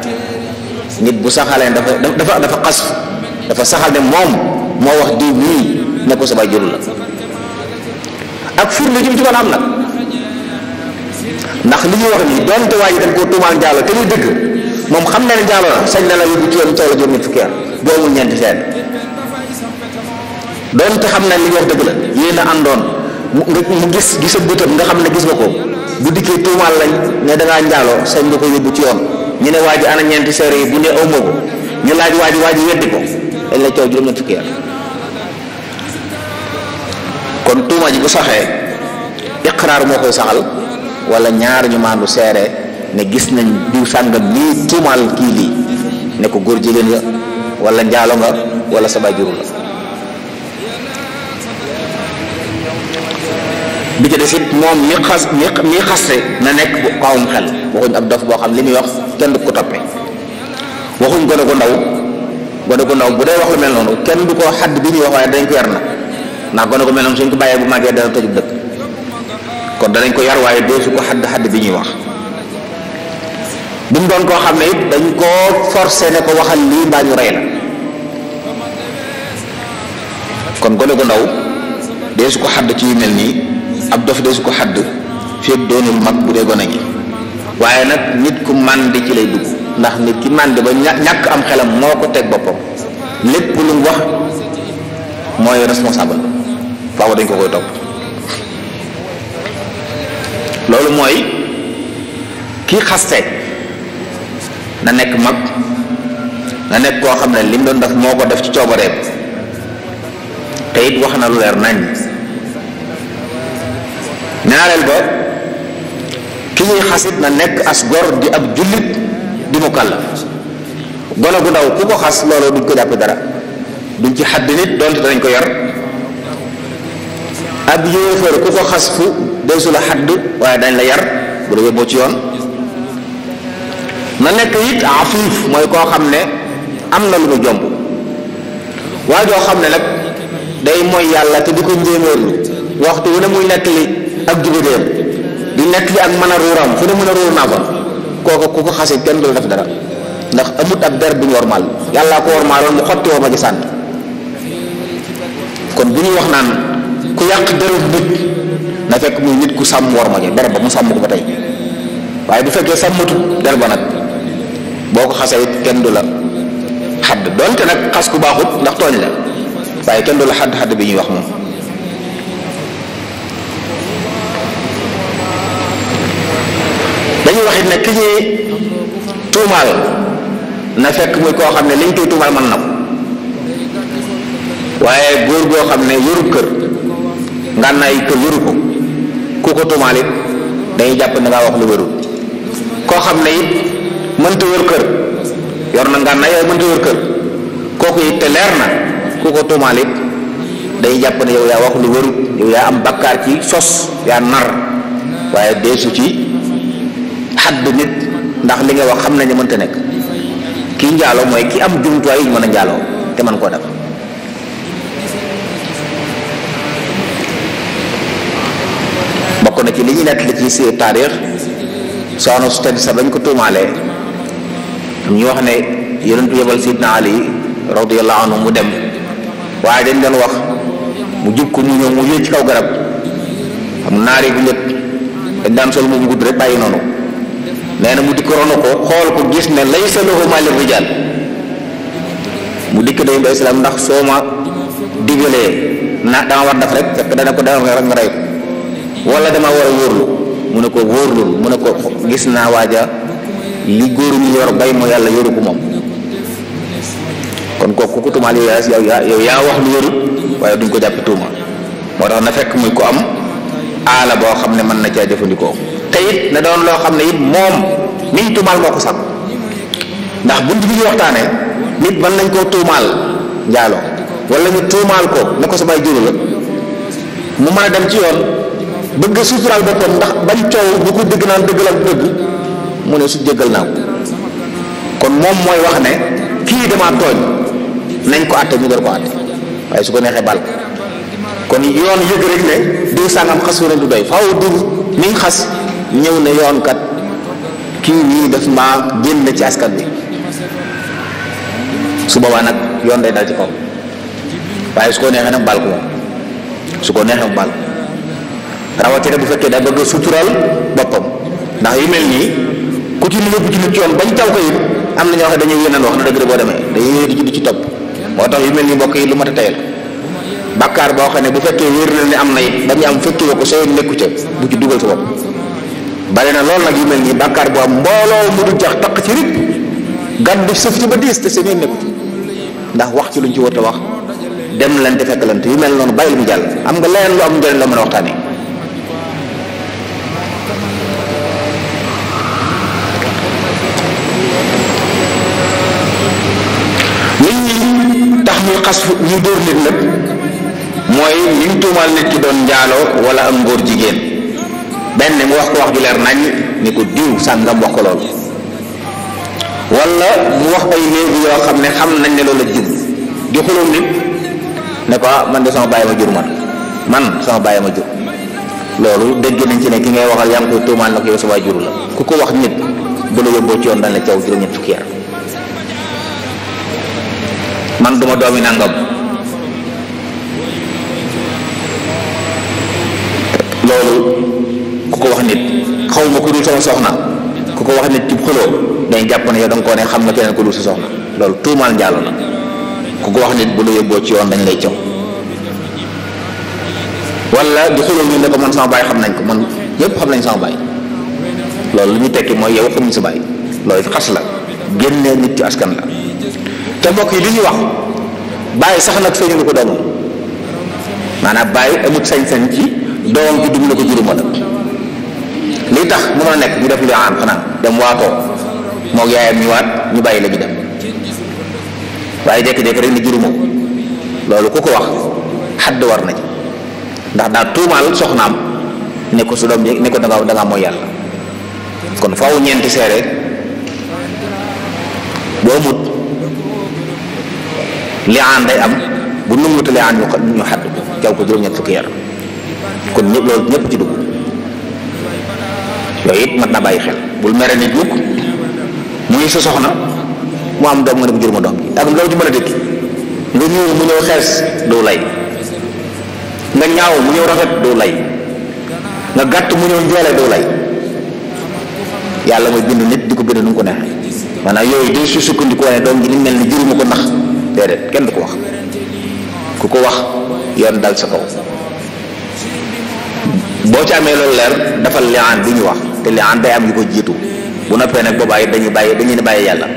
nit bu saxalee dafa xas dafa saxal ne moom moo wax diw nii ne ko sa baay juru la. ak firnde ji mu ci mën a am nag, ndax li ñuy wax nii doonte waa ji dañ koo tuumaal njaalo te muy dëgg, moom xam na ne njaalo la sañ na la yóbbu ci yoon coow la juróom-ñett fukki at boo amul ñeenti seede. doonte xam na li ñu wax dëgg la, yéen a àndoon mu gis a bëtam nga xam ne gis nga ko, bu dikkee tuumaal lañ ne da ngaa njaaloo sañ nga ko yóbbu ci yoon. ñu ne waa ji ana ñeenti seere yi, bu ne aw ma ko, ñu laaj waa ji weddi ko, dañ la coow juróom-ñett fukki at. kon tuuma ji bu saxee iqraar moo koy saxal, wala ñaar ñu maandu seere ne gis nañ diw sàngam lii tuumaal kii lii ne ko góor jigéen nga wala njaalo nga wala sa baay juru la. bi ci des it moom mi xaste na nekk bu kawum xel, waxuñ ab dof boo xam li muy wax kenn du ko toppee, waxuñ gone gu ndaw bu dee wax lu mel noonu kenn du ko xadd bi ñuy wax, waaye dañ ko yar na, ndax gone gu mel noonu suñ ko bàyyee bu màggee dana tojub dëkk. kon danañ ko yar waaye doo su ko xadd bi ñuy wax. bu mu doon koo xam ne it dañ koo forcé ne ko waxal lii mbaa ñu rey la. kon gone gu ndaw dee su ko xadd ci yu mel nii, ab dof dee su ko xadd fekk doonul mag bu dee gone gi. waaye nag nit ku màndi ci lay dugg, ndax nit ki màndi ba ñàkk am xelam moo ko teg boppam, lépp lu mu wax mooy responsable, faaw dañ ko koy topp. loolu mooy kii xaste na nekk mag, na nekk koo xam ne lim doon def moo ko def ci coobareem, te it wax na lu leer nañ. ñaareel ba ki ñuy xasit na nekk as gor di ab jullit di mukallaf. gone gu ndaw ku ko xas loolu duñ ko jàppe dara, duñ ci xadd nit doonte dañ ko yar. ab yéefar ku ko xas fu deesu la xadd waaye dañ la yar bu la yóbboo ci yoon. na nekk it afiif, mooy koo xam ne am na lu mu jomb. waa joo xam ne nag day mooy yàlla te di ko njéeméerlu waxtu wu ne muy nekk li ak jubadeem di nekk li ak mën a ruuram fu ne mën a ruur naa ko, kooku ku ko xasee kenn du la def dara, ndax amut ab der bu ñu wormaal, yàllaa ko wormaaloon mu xotti woo ma gi sànni. kon bu ñuy wax naan ku yàq deru nit na fekk muy nit ku sàmm war ma gi der ba mu sàmm ko ba tey, waaye bu fekkee sàmmatut der ba nag boo ko xasee it kenn du la xadd, donte nag xas ku baaxut ndax tooñ la, waaye kenn du la xadd bi ñuy wax moom. dañuy wax it ne ki ñuy tuumaal na fekk muy koo xam ne liñ koy tuumaal mën na ko, waaye góor goo xam ne yorub kër ngànnaay kër yoru ko, ku ko tuumaal it dañuy jàpp ne ngaa wax lu wérul. koo xam ne it mënta yor kër, yor na ngànnaay waaye mënta yor kër, kooku it te leer na ku ko tuumaal it dañuy jàpp ne yow yaa wax lu wérul, yow yaa am bakkaar ci sos, yaa nar, waaye deesu ci xadd nit ndax li nga wax xam nañu mënta nekk. kii njaaloo mooy ki am jumtuwaay yi ñu mën a njaaloo te mën koo def, na ci li ñu nekk li ci si taarix soxna su tedd sa bañ ko tuumaalee ñu wax ne yonentu yebal sidna Ali radiyallahu anhu mu dem waaye dañ doon wax mu jub ko mu ñëw mu yéeg ci kaw garab xam naar yi bu njëkk dañ daan sol moom gudd rek bàyyi noonu nee na mu dikk rono ko xool ko gis ne laysa lahu maa lirrijaal mu dikk day ba islam ndax soo ma digalee na dama war def rek fekk dana ko dama rek nga rey ko wala dama war a wóorlu mu ne ko wóorlul mu ne ko gis naa waaja li góor ñu yor bay moo yàlla yoru ko moom kon kooku ku tuumaal yow yaa wax lu yorut waaye duñ ko jàppe tuuma moo tax na fekk muy ko am aala boo xam ne mën na caa jëfandikoo te it na doon loo xam ne it moom niñ tuumaal moo ko sax ndax bunt bi ñu waxtaanee nit mën nañ koo tuumaal njaaloo wala ñu tuumaal ko ne ko sa baay juru la mu mën a dem ci yoon bëgg suturaal boppam ndax bañ coow bu ko dëgg naan dëgg la dëgg mu ne su jéggal naa ko kon moom mooy wax ne kii damaa tooñ nañ ko àtte ñu door ko àtte waaye su ko neexee bal kon yoon yëg rek ne diw sàngam xas wu du doy faaw diw niñ xas ñëw ne yoon kat kii nii daf maa génn ci askan bi su boobaa nag yoon day dal ci kaw waaye su ko neexee nag bal ko moom su ko neexee bal rawatina bu fekkee daa bëgg sutural boppam ndax yu mel nii ku ci lu yóbbu ci nit yoon bañ taw ko it am na ñoo xam dañuy yeneen wax na dëgg boo demee dañuy di ci topp moo tax yu mel nii mbokk yi lu mat a tayal bàkkaar boo xam ne bu fekkee wér na ne am na it dañu am fekkee ko soo nekku ca bu ci dugal sa bopp bari na loolu nag yu mel nii bàkkaar boo am mbooloo mu du jax taq ci rip gàddu sëf ci ba diis te seen nekku ci ndax wax ci luñ ci war a wax dem leen te fekk leen te yu mel noonu bàyyi lu mu jàll am nga leneen lu am njëriñ la mën a waxtaanee. ñuy xas ñu dóor nit nag mooy ñu tuumaal nit ki doon njaaloo wala am ngóor jigéen benn mu wax ko wax ju leer nañ ni ko diw sàngam wax ko loolu wala mu wax ay léegi yoo xam ne xam nañ ne loolu la jub di xuloo nit ne ko man de sama bàyyi ma jur man sama bàyyi ma jur loolu dégg nañ ci ne ki ngay waxal yaa ngi koy tuumaal na ko yow sa waay juru la ku ko wax nit bu la yóbboo ci yoon dañ la caw juróom-ñett fukki at man duma doomi nangam loolu ku ko wax nit xaw ma ku dul sama soxna ku ko wax nit ci xuloo dañ jàpp ne yow da nga koo ne xam nga keneen ku dul sa soxna loolu tuumaal njaalo la ku ko wax nit bu la yóbboo ci yoon dañ lay caw wala di xuloo ñu ne ko man sama baay xam nañ ko man ñëpp xam nañ sama baay loolu li ñu tekki mooy yow xamuñ sa baay loolu xas la génnee nit ci askan la te mbokk yi li ñuy wax bàyyi sax nag feeñu ko doomam maanaam bàyyi amut sañ-sañ ci doomam ci dugg na ko juróoma la lii tax mënoo nekk ñu def li am xanaa dem waatoo moog yaayam ñu waat ñu bàyyi la ñu dem waaye jékki-jékki rek ni juróoma loolu ku ko wax xadd war na ci ndax daa tuumaal soxnaam ne ko su doom ne ko dangaa mooy yàlla kon faaw ñeenti seere boo amut li aan day am bu nunguta li aan ñu xadd jaw ko juróom-ñett fukki yar kon ñëpp loolu ñëpp ci dugg yooyu it mat na bàyyi xel bul mere nit mukk muy sa soxna mu am doom nga ne ko jur ma doom ji ak loolu ci mën a dëkk nga ñëw mu ñëw xees doo lay nga ñaaw mu ñëw rafet doo lay nga gàtt mu ñëw njoole doo lay yàlla mooy bind nit di ko bind nu mu ko neexee maanaam yooyu di su sukkandiku wane doom ji ni mel ni juruma ko nax déedéet kenn du ko wax ku ko wax yoon dal sa kaw boo ci amee loolu leer dafal liaan bi ñu wax te liaan day am yu ko jiitu bu noppee nag boobaa it dañuy ne bàyyi yàlla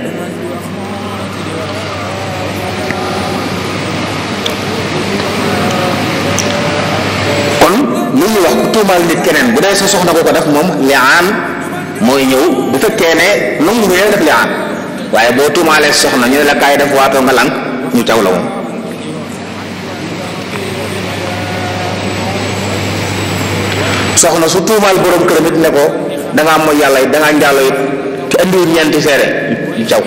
kon li ñuy wax ku tuumaal nit keneen bu dee sa soxna ko ko def moom liaan mooy ñëw bu fekkee ne nangu nga def liaan waaye boo tuumaalee soxna ñu ne la kaay def waatoo nga lànk ñu caw la moom soxna su tuumaal borom këram it ne ko dangaa mooy yàlla it dangaa njaalo it te andiwul ñeenti seere ñu caw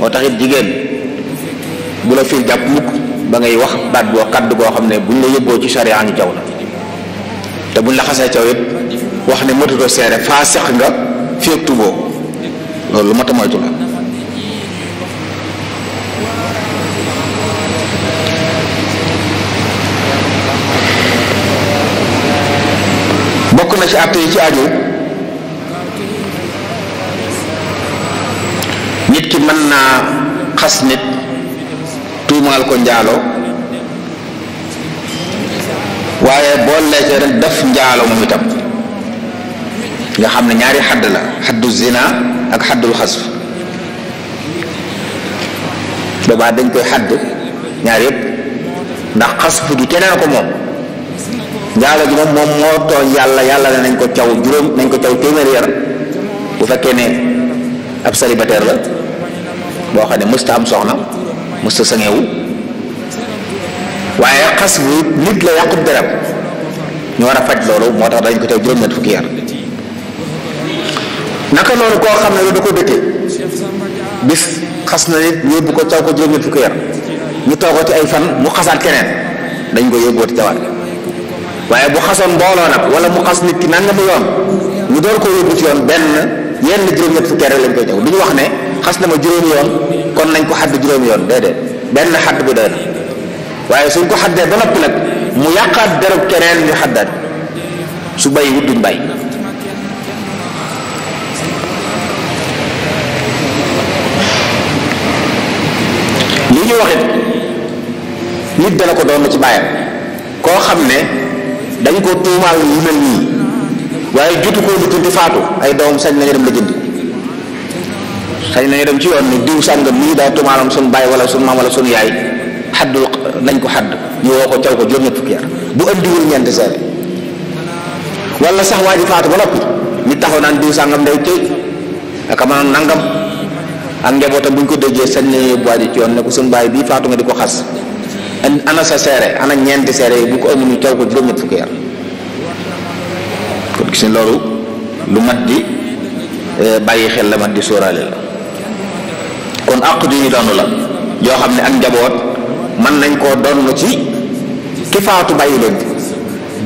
moo tax it jigéen bu la fii jàpp mukk ba ngay wax baat boo kaddu goo xam ne buñ la yóbboo ci sariya ñu caw la te buñ la xasee caw it wax ne matutoo seere faa seq nga fi ak tuboo loolu lu mat a moytu la. bokk na ci àtte yi ci aju nit ki mën naa xas nit tuumaal ko njaalo waaye boo leecee rek def njaalo moom itam nga xam ne ñaari xadd la xaddu zina ak xaddul xasf boobaa dañ koy xadd ñaar yëpp ndax xasf gi keneen ko moom njaalo gi moom moo tooñ yàlla ne nañ ko caw juróom nañ ko caw téeméeri yar bu fekkee ne ab célibataire la boo xam ne mësta am soxna mësta sangewu waaye xas bu nit la yàqut derab ñu war a faj loolu moo tax dañ ko caw juróom-ñett fukki yar naka noonu koo xam ne da ko dëkkee bis xas na nit yóbbu ko caw ko juróom-ñett fukki yar ñu toogati ay fan mu xasaat keneen dañ ko yóbbooti cawaat waaye bu xasoon mbooloo nag wala mu xas nit ki nangami yoon ñu door ko yóbbu ci yoon benn yenn juróom-ñett fukki yar lañ koy caw du ñu wax ne xas na ma juróomi yoon kon nañ ko xadd juróomi yoon déedéet benn xadd bi doy na waaye suñ ko xaddee ba noppi nag mu yàqaat derub keneen ñu xaddaat su bàyyi wut duñ bàyyi. li ñu waxit nit dana ko doon ci bàyyam koo xam ne dañ ko tuumaal yu mel nii waaye jotu koo lu tuuti faatu ay doom sañ nañu dem la jëndi sañ nañu dem ci yoon ni diw sàngam nii daa tuumaalam sun bàyyi wala sun maam wala sun yaay xaddul nañ ko xadd ñu woo ko caw ko juróom-ñett fukki yar bu andiwul ñeenti seere wala sax waa ji faatu ba noppi nit taxaw naan diw sàngam day tëj ak amaanoon nangam ak njabootam bu ñu ko déggee sañ nañu yóbbu waa ji ci yoon ne ko sun bàyyi bii faatu nga di ko xas ana sa seere ana ñeenti seere yi bu ko amul ñu caw ko juróom-ñett fukki yar kon gis ne loolu lu mat di bàyyi xel la mat di sóoraale la kon àq ju ñu doon la yoo xam ne ak njaboot mën nañ koo doon ci ki faatu bàyyi leen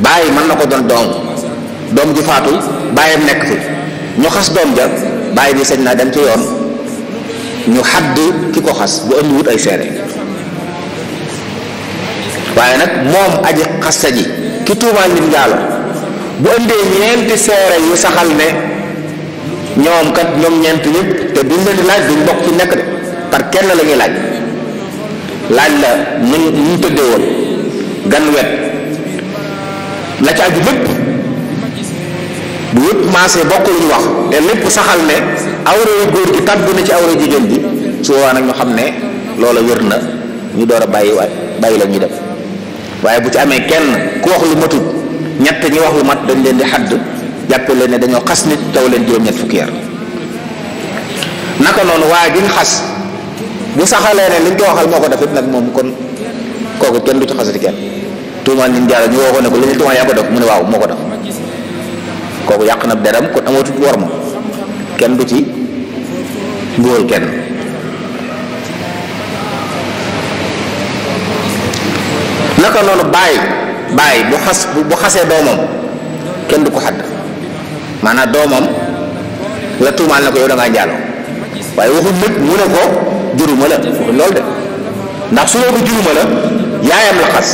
bàyyi mën na ko doon doom ji faatu bàyyam nekk fi ñu xas doom ja bàyyi bi sañ naa dem ci yoon ñu xadd ki ko xas bu andi wut ay seere waaye nag moom aji xasta ji ki tuumaal nit njaalo bu indee ñeenti seere yu saxal ne ñoom kat ñoom ñeent ñëpp te duñ leen di laaj duñ bokk ci nekk de par kenn la ñuy laaj la ñu tëddee woon gan wet la ca aju lépp bu yëpp maasee bokk lu ñu wax te lépp saxal ne awra yu góor gi tàbbi na ci awra jigéen bi su boobaa nag ñu xam ne loola wér na ñu door a bàyyi la ñuy def waaye bu ci amee kenn ku wax lu matut ñett ñi wax lu mat dañ leen di xadd jàppe leen ne dañoo xas nit taw leen juróom-ñett fukki yar naka noonu waaye gi ñu xas bu saxalee ne liñ ko waxal moo ko def it nag moom kon kooku kenn du ci xasati kenn tuumaal nit njaalo ñu woo ko ne ko li ñu tuumaal yaa ko def mu ne waaw moo ko def kooku yàq na deram kon amatut war ma kenn du ci mbugal kenn naka noonu bàyyi bu xasee doomam kenn du ko xadd maanaam doomam la tuumaal ne ko yow da ngaa njaaloo waaye waxul nag mu ne ko juruma la waxul loolu de ndax su ko juruma la yaayam la xas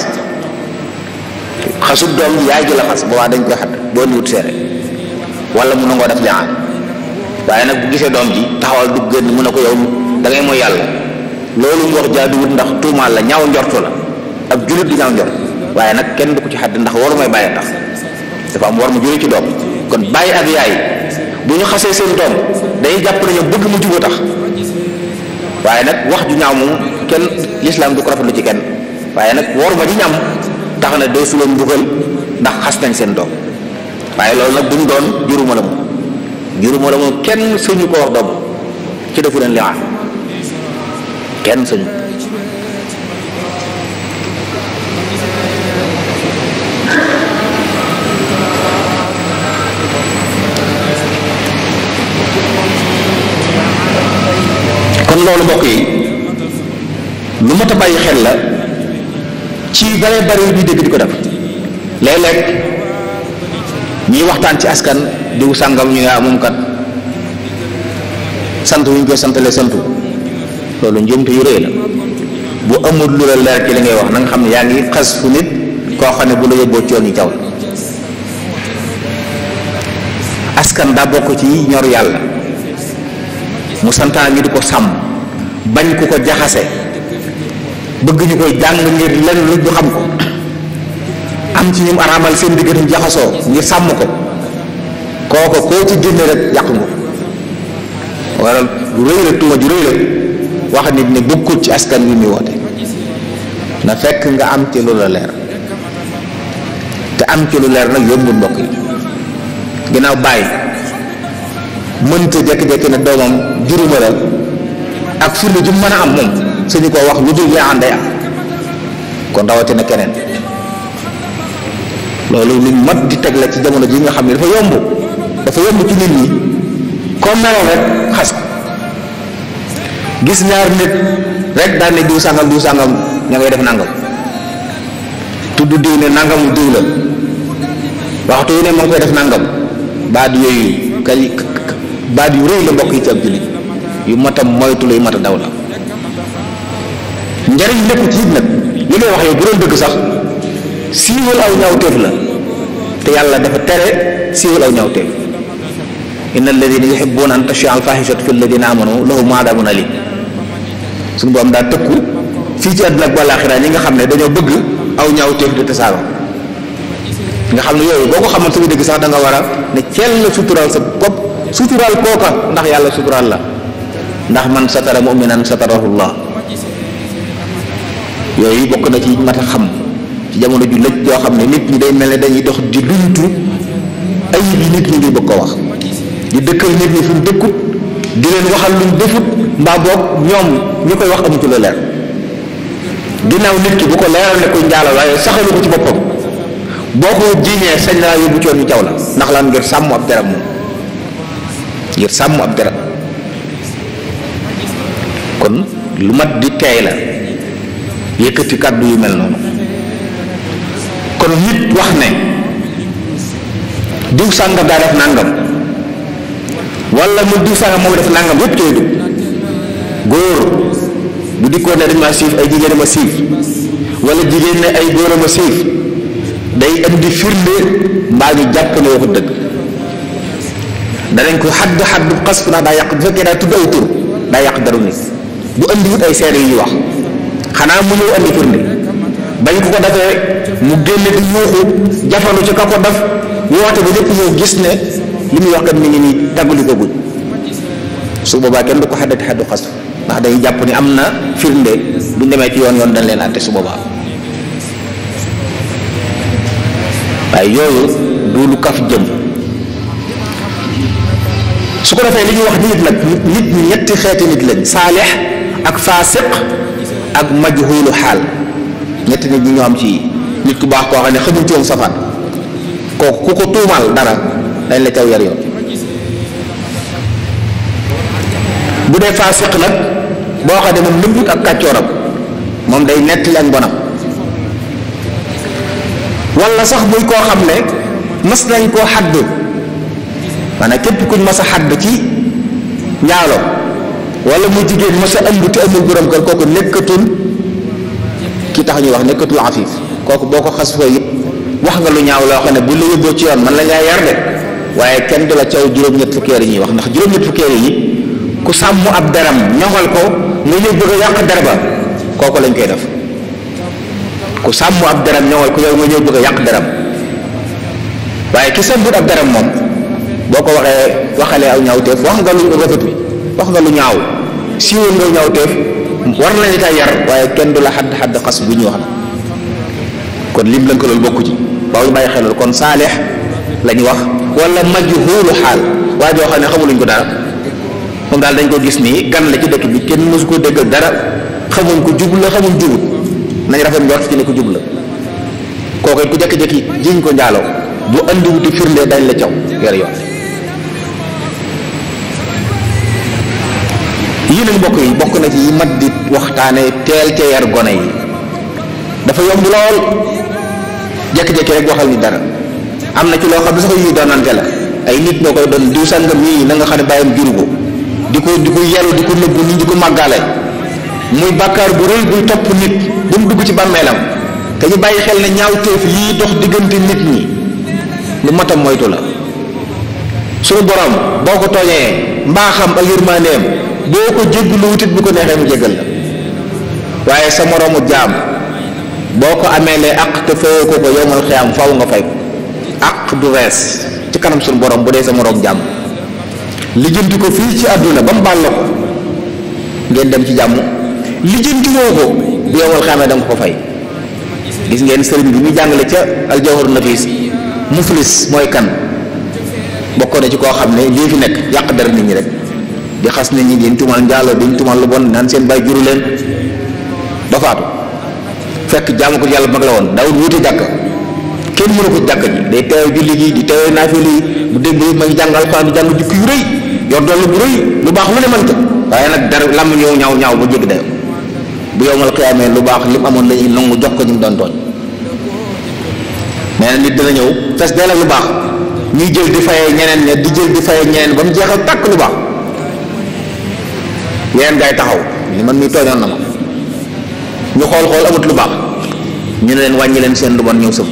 xasut doom ji yaay ji la xas boobaa dañ koy xadd boo niwut seere wala mu nangoo def liaan waaye nag bu gisee doom ji taxawal du génn mu ne ko yow da ngay mooy yàlla loolu mu wax jaaduwut ndax tuumaal la ñaaw njortu la ab jullit di ñaaw njort waaye nag kenn du ko ci xadd ndax waru may bàyyi tax dafa am war mu jóge ci doom kon bàyyi ak yaay bu ñu xasee seen doom dañuy jàpp ne ñoom bëgg mu juboo tax waaye nag wax ju ñaaw moom kenn lislaam du ko rafetlu ci kenn waaye nag war ma ji ñam tax na dee su leen mbugal ndax xas nañ seen doom waaye loolu nag duñ doon juruma la moom kenn sëñu ko wax doom ci defu leen liaan kenn sëñu kon loolu mbokk yi lu mat a bàyyi xel la ci bare bare bi dégg di ko def léeg-léeg ñiy waxtaan ci askan diw sàngam ñu nga moom kat sant wu ñu koy santale santu loolu njuumte yu rëy la. bu amul lu la leer ci li ngay wax na nga xam ne yaa ngi xas fu nit koo xam ne bu la yóbboo coon yi caw la. askan daa bokk ci ñor yàlla mu santaan ñu di ko sàmm bañ ku ko jaxase bëgg ñu koy jàng ngir lenn lu ñu xam ko am ci ñum araamal seen diggante jaxasoo ngir sàmm ko kooko koo ci génne rek yàq nga waral lu rëy la tuuma ju rëy la wax nit ne bokkul ci askan wi muy woote na fekk nga am ci lu la leer te am ci lu leer nag yombul mbokk yi ginnaaw bàyyi mënta jékki-jékki ne doomam juruma la ak firnde ju mën a am moom suñu ko wax lu dul yaa ànday am kon rawatina keneen loolu lu mat di teg la ci jamono ji nga xam ne dafa yomb ci nit ñi comme meloon rek xas ko gis ñaar nit rek daal ne diw sàngam ña ngay def nangam tudd diw ne nangamu diw la waxtu yu ne ma ngi koy def nangam baat yooyu baat yu rëy la mbokk yi ci ab jullit yu mat a moytu la yu mat a daw la njariñ lépp ci it nag li ngay wax yow bu doon dëgg sax siiwal aw ñaawteef la te yàlla dafa tere siiwal aw ñaawteef inna alladina yuhibbuna an tashia al fahishatu fi alladina amanu lahum adabun alim suñu borom daa tëkku fii ci àdduna ak balaaxira ñi nga xam ne dañoo bëgg aw ñaawteef di tasaaroo nga xam ne yooyu boo ko xamal suñu dëgg sax da nga war a ne ceel la suturaal sa bopp suturaal kooka ndax yàlla suturaal la ndax man satara mu'minan satarahullah yooyu bokk na ci mat a xam ci jamono ju lëj joo xam ne nit ñi day mel ne dañuy dox di luñtu ayib yi nit ñi di bëgg ko wax di dëkkal nit ñi fu mu dëkkut di leen waxal luñ defut mbaa boog ñoom ñi koy wax amu ci lu leer ginnaaw nit ki bu ko leeral ne koy njaalo waaye saxalu ko ci boppam boo ko jiiñee sañ naa yóbbu coon ñu caw la ndax lan ngir sàmm ab deram moom ngir sàmm ab deram kon lu mat di teey la yëkkati kàddu yu mel noonu kon nit wax ne diw sàngam daa def nàngam wala mu diw sàngam moo def nàngam yépp cooy dugg góor bu dikkoon ne dañ ma siif ay jigéen ma siif wala jigéen ne ay góor ma siif day indi firnde mbaa ñu jàpp ne waxut dëgg danañ ko xadd xas fu naa daa yàq bu fekkee daa tudd ay tur daa yàq daru nit bu indi wut ay seere yu ñuy wax xanaa mu ñëw andi firnde bañ ko defee mu génne di yuuxu jafandu ci ka ko def woote ba lépp ñëw gis ne li muy wax kat mi ngi nii tàgguli ko guñ su boobaa kenn du ko xaddati xaddu xas ndax dañuy jàpp ni am na firnde buñ demee ci yoon dañ leen àtte su boobaa waaye yooyu du lu kaf jëm su ko defee li ñuy wax nit nag nit ñi ñetti xeeti nit lañ saalix ak faasiq ak majhulu xaal ñetti nit ñi ñoo am ci nit ku baax koo xam ne xamuñ ci woon safaan kooku ku ko tuumaal dara dañ la caw yar yoon bu dee faasiq nag boo xam ne moom nëbbut ak kàccooram moom day nettali ak bonam wala sax muy koo xam ne mas nañ koo xadd maanaam képp kuñ mas a xadd ci njaalo wala mu jigéen mas a ëmb te amul borom kër kooku nekkatul ki tax ñuy wax nekkatul afif kooku boo ko xas fa yëpp wax nga lu ñaaw loo xam ne bu la yóbboo ci yoon man la ngaa yar de waaye kenn du la caw juróom-ñett fukkeer yi ñuy wax ndax juróom-ñett fukkeer yi ku sàmm ab deram ñoŋal ko nga ñëw bëgg a yàq der ba kooku lañ koy def ku sàmm ab deram ñoŋal ko yow nga ñëw bëgg a yàq deram waaye ki sàmmut ab deram moom boo ko waxalee aw ñaawteef wax nga lu rafetu wax nga lu ñaaw siiwal nga ñaawteef war nañu tay yar waaye kenn du la xadd xas bu ñu wax na kon lim lañ ko loolu bokku ci waaw ñu bàyyi xel kon saalix lañu wax wala majhuulu xaal waa joo xam ne xamuluñ ko dara moom daal dañ ko gis nii gan la ci dëkk bi kenn mësu ko déggal dara xamuñ ko jub la xamuñ jubut nañ rafet njort ci ne ko jub la kooku it ku jékki-jékki jiñ ko njaaloo bu andiwuti firnde dañ la caw yor yoon yii nag mbokk yi bokk na ci yi mat di waxtaane teel ca yar gone yi dafa yomb lool jékki-jékki rek waxal ni dara am na ci loo xam ne sax yu doonante la ay nit ñoo koy doon diw sangam yii na nga xam ne bàyyam juru ko di ko yelu di ko nëbbu nit di ko màggaale muy bàkkaar bu rëy buy topp nit ba mu dugg ci bàmmeelam te ñu bàyyi xel ne ñaawteef yii dox diggante nit ñi lu matam moytu la. suñu borom boo ko tooñee mbaaxam ak yërmandeem boo ko jéggalu wutit bu ko neexee mu jéggal la waaye sa moroomu jaam boo ko ameelee àq te fayoo ko yowmal xiyaam faw nga fay ko àq du rees ci kanam suñu borom bu dee sa moroom jaam lijjanti ko fii ci àdduna ba mu baal la ko ngeen dem ci jàmm lijjanti woo ko bu yowmal xiyaamee da nga ko fay. gis ngeen sëriñ bi mu jàngale ca aljawharu nafis muflis mooy kan bokkoon na ci koo xam ne lii fi nekk yàq dara nit ñi rek di xas nit ñi diñ tumal njaaloo diñ tumal lu bon naan seen bay juru leen ba faatu fekk jaamu ko yàlla mag la woon daawul wuti jàkk kenn mënu ko jàkk ji day teew julli gi di teew naafila yi bu dégg ma ngi jàng alxuraan di jàng jukki yu rëy yor doole bu rëy lu baax lu ne mën ko waaye nag dara lam ñëw ñaaw bu jégg dayo bu yowmal xiyaamee lu baax li mu amoon lañuy nangu jox ko ñu mu doon tooñ nee na nit dina ñëw fes dee la lu baax ñuy jël di fayee ñeneen ña di jël di fayee ñeneen ba mu jeexal tàkk lu baax yeneen gaay taxaw li man mi tooñoon na ma ñu xool amut lu baax ñu ne leen wàññi leen seen lu bon ñëw sëf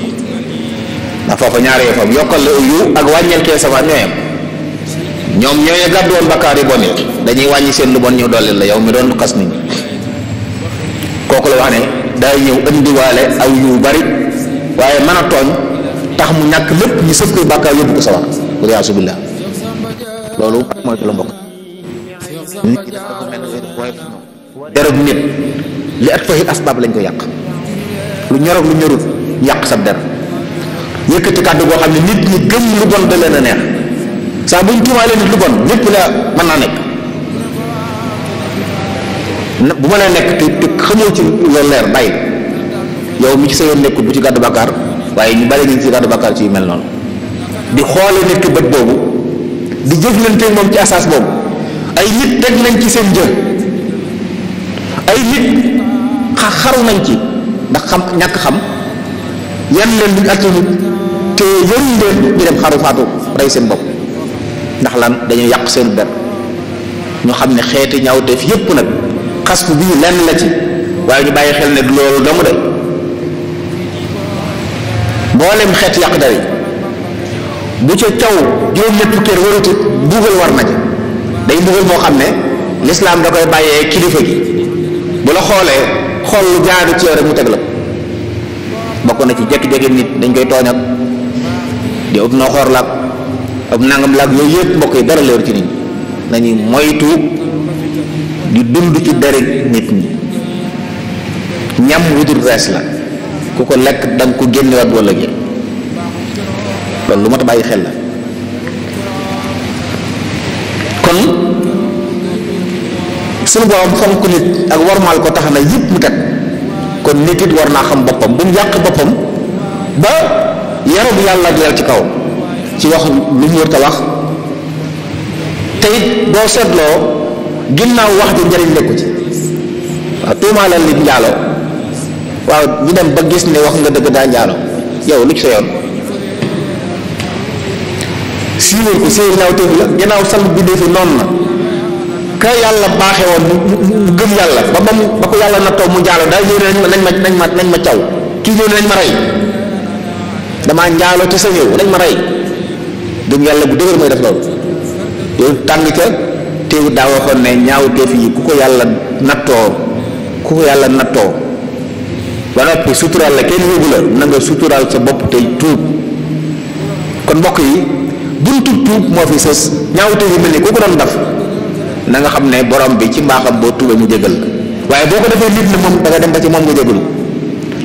ndax foofa ñaari yëfam yokkal la yu ak wàññeel kee safaan ñooyam ñoom ñooñu gàddu woon bakkaar yi bon yi dañuy wàññi seen lu bon ñëw dolli la yow mi doon xas nit ñi kooku la wax ne day ñëw indiwaale aw yu bari waaye mën a tooñ tax mu ñàkk lépp ñu sëf koy bàkkaar yóbbu ko sawar waliyaasu billaah loolu mooy ko la mbokk nit ñi dafa mel derub nit li at fahit asbaab lañ ko yàq lu ñorog lu ñorut yàq sa der yëkkati kàddu boo xam ne nit ñi gëm lu bon da leen a neex saa buñ tuumaalee nit lu bon ñëpp la mën naa nekk bu ma nee nekk te xamoo ci loolu leer bàyyi yow mi ci sa yoon nekkul bu ci gàddu bàkkaar waaye ñu bari ñu ci gàddu bàkkaar ci yu mel noonu di xoole nit ki bët boobu di jëflante moom ci asaas boobu ay nit teg nañ ci seen jë ay nit xaru nañ ci ndax xam ñàkk xam yan leen duñ attanut te yaruñ leen ñu dem xaru faatu rey seen bopp ndax lan dañu yàq seen der ñu xam ne xeeti ñaawteef yépp nag xas bu bii lenn la ci waaye ñu bàyyi xel ne du loolu dong de mboolem xeet yàq dari bu ca caw juróom-ñett kër warutit buugal war na ci day buugal moo xam ne lislaam da koy bàyyee kilifa gi bu la xoolee xool lu jaadu ci yow rek mu teg la bokk na ci jekki-jekki nit dañ koy tooñ ak di ëpp noo xoor laag ëpp nangam laag yooyu yëpp mbokk yi dara leer ci nit ñi nañuy moytu di dund ci dere nit ñi ñam wutul rees la ku ko lekk da nga ko génnewaat wala gi loolu lu mat a bàyyi xel la kon suñu borom fonk nit ak warmaal ko tax na yëpp mu teg kon nit it war naa xam boppam bu mu yàq boppam ba yarab yàlla jël ci kaw ci wax lu mu wër ta wax te it boo seetloo ginnaaw wax ji njëriñ nekku ci waaw tuumaalal nit njaaloo waaw ñu dem ba gis ne wax nga dëgg daa njaaloo yow lu ci sa yoon siiwal ko siiwal ñaaw téef la ginnaaw sang bi defi noonu na ka yàlla baaxe woon mu gëm yàlla ba ko yàlla nattoo mu njaaloo daal ñëw nañ ma caw kii ñëw nañ ma rey damaa njaaloo te sa ñëw nañ ma rey gëm yàlla bu dëgër mooy def loolu yow tàng ca teewu daa waxoon ne ñaaw téef yi ku ko yàlla nattoo ba noppi suturaal la kenn yóbbu la na nga suturaal sa bopp tey tuub kon mbokk yi buntu tuub moo fi sës ñaawte yi mel ni ku ko doon def na nga xam ne borom bi ci mbaaxam boo tuubee mu jégal waaye boo ko defee nit na moom da nga dem ba ci moom nga jégalu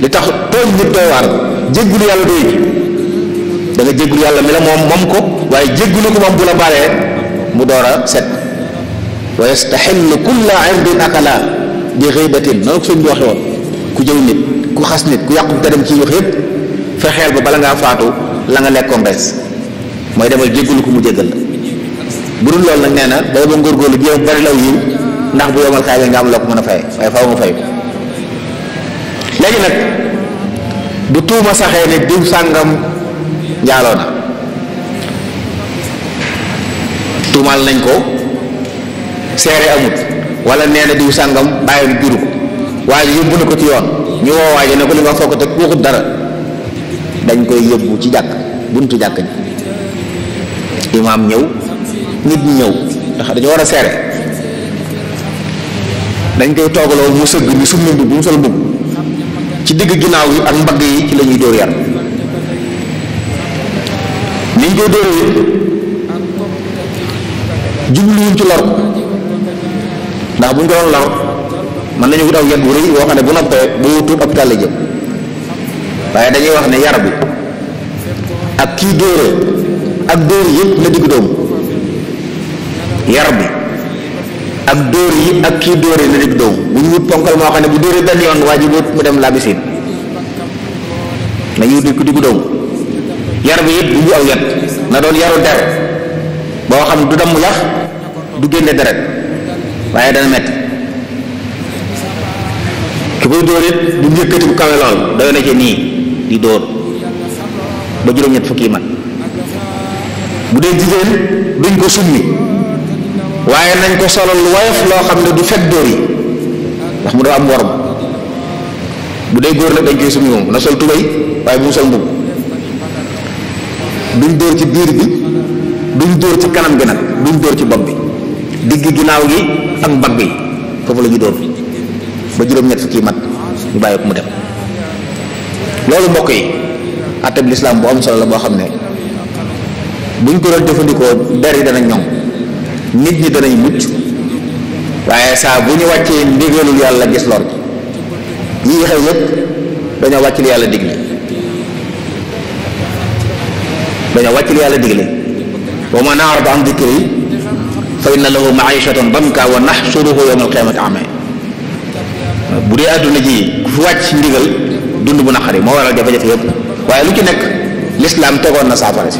li tax tooñ nit doy waar jéggulu yàlla doy da nga jéggulu yàlla mi la moom ko waaye jéggulu ko moom bu la baalee mu door a set wa yastaxillu kulla irdin akala bi xiibatin noonu ko sëñ bi waxe woon ku jëw nit ku xas nit ku yàqu te dem ci wax yëpp fexeel ba bala ngaa faatu la nga lekkoon rees mooy demal jéggulu ko mu jéggal la bu dul loolu nag nee na day ba ngóorgóorlu jéem bari law yiw ndax bu yomal xaay nga am loo ko mën a fay waaye faaw nga fay ko léegi nag bu tuuma saxee ne diw sàngam njaaloo na tuumaal nañ ko seere amut wala nee na diw sàngam bàyyam juru ko waaye yóbbu na ko ci yoon ñu woo waaje ne ko li nga foog te waxut dara dañ koy yóbbu ci jàkk buntu jàkk ji imaam ñëw nit ñi ñëw ndax dañu war a seere dañ koy toogaloo mu sëgg ni summi mbubb mu sol mbubb ci digg ginnaaw yi ak mbagg yi ci la ñuy dóor yar niñ koy dóoree jubluwuñ ci lor ndax buñ ko doon lor mën nañu wut aw yet bu rëy woo xam ne bu noppee bu wutuut hôpital la jëm waaye dañuy wax ne yar bi ak kii dóore ak dóor yëpp na digg dóomu yar bi ak dóor yi ak kii dóore na digg dóomu bu ñu wut ponkal moo xam ne bu dóoree benn yoon waa ji wut mu dem labisin nañu wut ko digg dóomu yar bi it bu ñu aw yet na doon yaru der boo xam ne du damm yax du génne deret waaye dana metti ki koy dóor it du yëkkati bu kawe lool doy na ci nii di dóor ba juróom-ñett fukki man bu dee jigéen duñ ko summi waaye nañ ko solal lu woyof loo xam ne du fekk dóor yi ndax mu doo am worm bu dee góor nag dañ koy summi moom na sol tubéy waaye bu mu sol mbubb duñ dóor ci biir bi duñ dóor ci kanam gi nag duñ dóor ci bopp bi digg ginnaaw gi ak mbagg yi foofu la ñuy dóor ba juróom-ñett fukki mat ñu bàyyi ko mu dem loolu mbokk yi àtte bi lislaam bu am solo la boo xam ne buñ ko doon jëfandikoo der yi dana ñoŋ nit ñi danañ mucc waaye saa bu ñu wàccee ndigalul yàlla gis lor ji yii xew yépp dañoo wàcc li yàlla digle wa man a'rada an dikri fa inna lahu ma'ishatan danka wa nahshuruhu yawma al-qiyamati a'ma bu dee àdduna ji ku fi wàcc ndigal dund bu naqari moo waral jafe-jafe yëpp waaye lu ci nekk lislaam tegoon na saafara si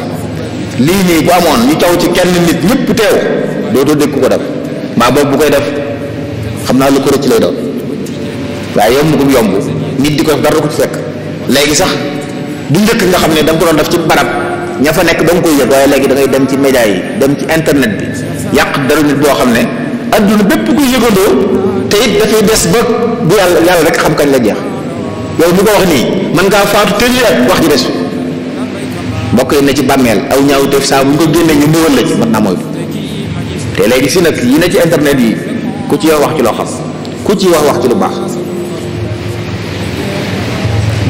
lii nii bu amoon ñu taw ci kenn nit ñëpp teew dootoo dégg ku ko def mbaa boobu bu koy def xam naa lu ko rëcc lay doon waaye yomb gum yomb nit di ko def dara du ko ci fekk léegi sax du njëkk nga xam ne da nga ko doon def ci barab ña fa nekk da nga koy yëg waaye léegi da ngay dem ci média yi dem ci internet bi yàq dara nit boo xam ne adduna bépp kuy yëgandoo te it dafay des ba bu yàlla rek xam kañ la jeex yow mi ko wax nii mën ngaa faatu téeméer ak wax ji des mbokk yi ne ci bàmmeel aw ñaawteef saa bu ñu ko génnee ñu mbugal la ci mën naa moytu te léegi si nag yi ne ci internet yi ku ci wax ci loo xam ku ci wax ci lu baax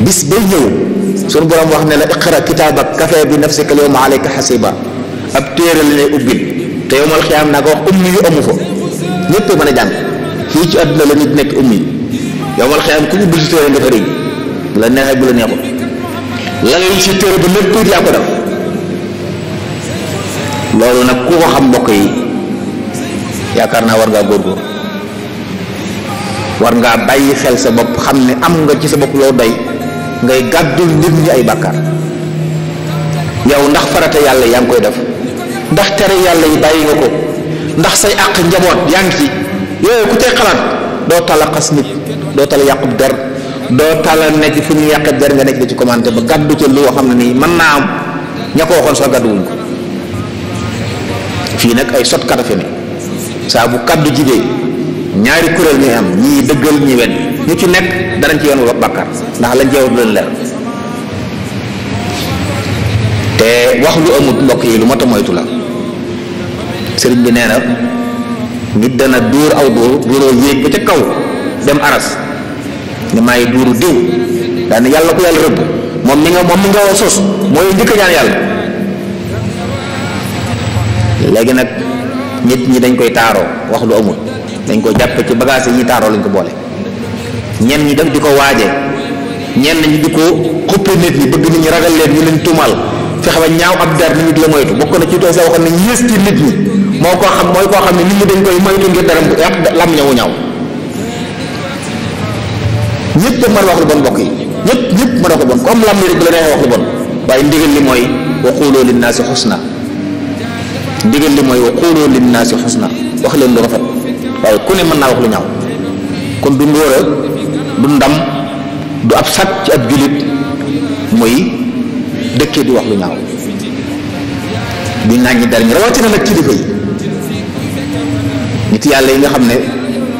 bis bay ñëw sunu borom wax ne la iqra kitaabak kafaa bi nafsika al yawma alayka hasiba ab téere la lay ubbil te yowmal xiyaam naa ko wax ummi yu amu fa ñëpp mën a jàng fii ci àdduna la nit nekk ummi yowmal xiyaam ku ubbil si téere nga fa rëy bu la neexee bu la neexul la ngay si téere ba lépp yaa ko def loolu nag ku ko xam mbokk yi yaakaar naa war ngaa góorgóor war ngaa bàyyi xel sa bopp xam ne am nga ci sa bopp loo doy ngay gàddul nit ñi ay bàkkaar yow ndax farata yàlla yaa ngi koy def ndax tere yàlla yi bàyyi nga ko ndax say àq njaboot yaa ngi ci yooyu ku tey xalaat doo tala xas nit doo tala yàqub der doo tala nekk fu ñu yàqe der nga nekk da ci commenté ba gàddu ca lu xam ne nii mën naa am ña ko waxoon sax gàddu wuñ ko fii nag ay sotkat a fi ne saa bu kàddu jibee ñaari kuréel ñuy am ñii dëggal ñi wedd ñu ci nekk danañ ci yoon wa bàkkaar ndax lañ jeewut leen leer te wax lu amut mbokk yi lu mat a moytu la sëriñ bi nee na nit dana dóor aw dóoroo yéeg ba ca kaw dem aras ne maay duuru diw daane yàlla ko yàlla rëbb moom mi nga woo sos mooy njëkk ñaan yàlla léegi nag nit ñi dañ koy taaroo wax lu amut dañ ko jàppe ci bagage yi ñuy taaroo lañ ko boole ñenn ñi def di ko waaje ñenn ñi di ko xuppe nit ñi bëgg nit ñi ragal leen ñu leen tuumal fexe ba ñaaw ab der nit la moytu bokk na ci too sa waxoon ne yées ci nit ñi mooy koo xam ne nit ñi dañ koy moytu ngir dara yàq lam ñawu ñaaw ñëpp mën wax lu bon mbokk yi ñëpp mën wax lu bon ku am lam ni rek bu la neexee wax lu bon waaye ndigal li mooy wa quulu linnaasi xusna ndigal li mooy wa quulu linnaasi xusna wax leen lu rafet waaye ku ne mën naa wax lu ñaaw kon du ngóora du ndam du ab sat ci ab jullit muy dëkkee di wax lu ñaaw di ŋàññi dara ñu rawatina nag kilifa yi nit yàlla yi nga xam ne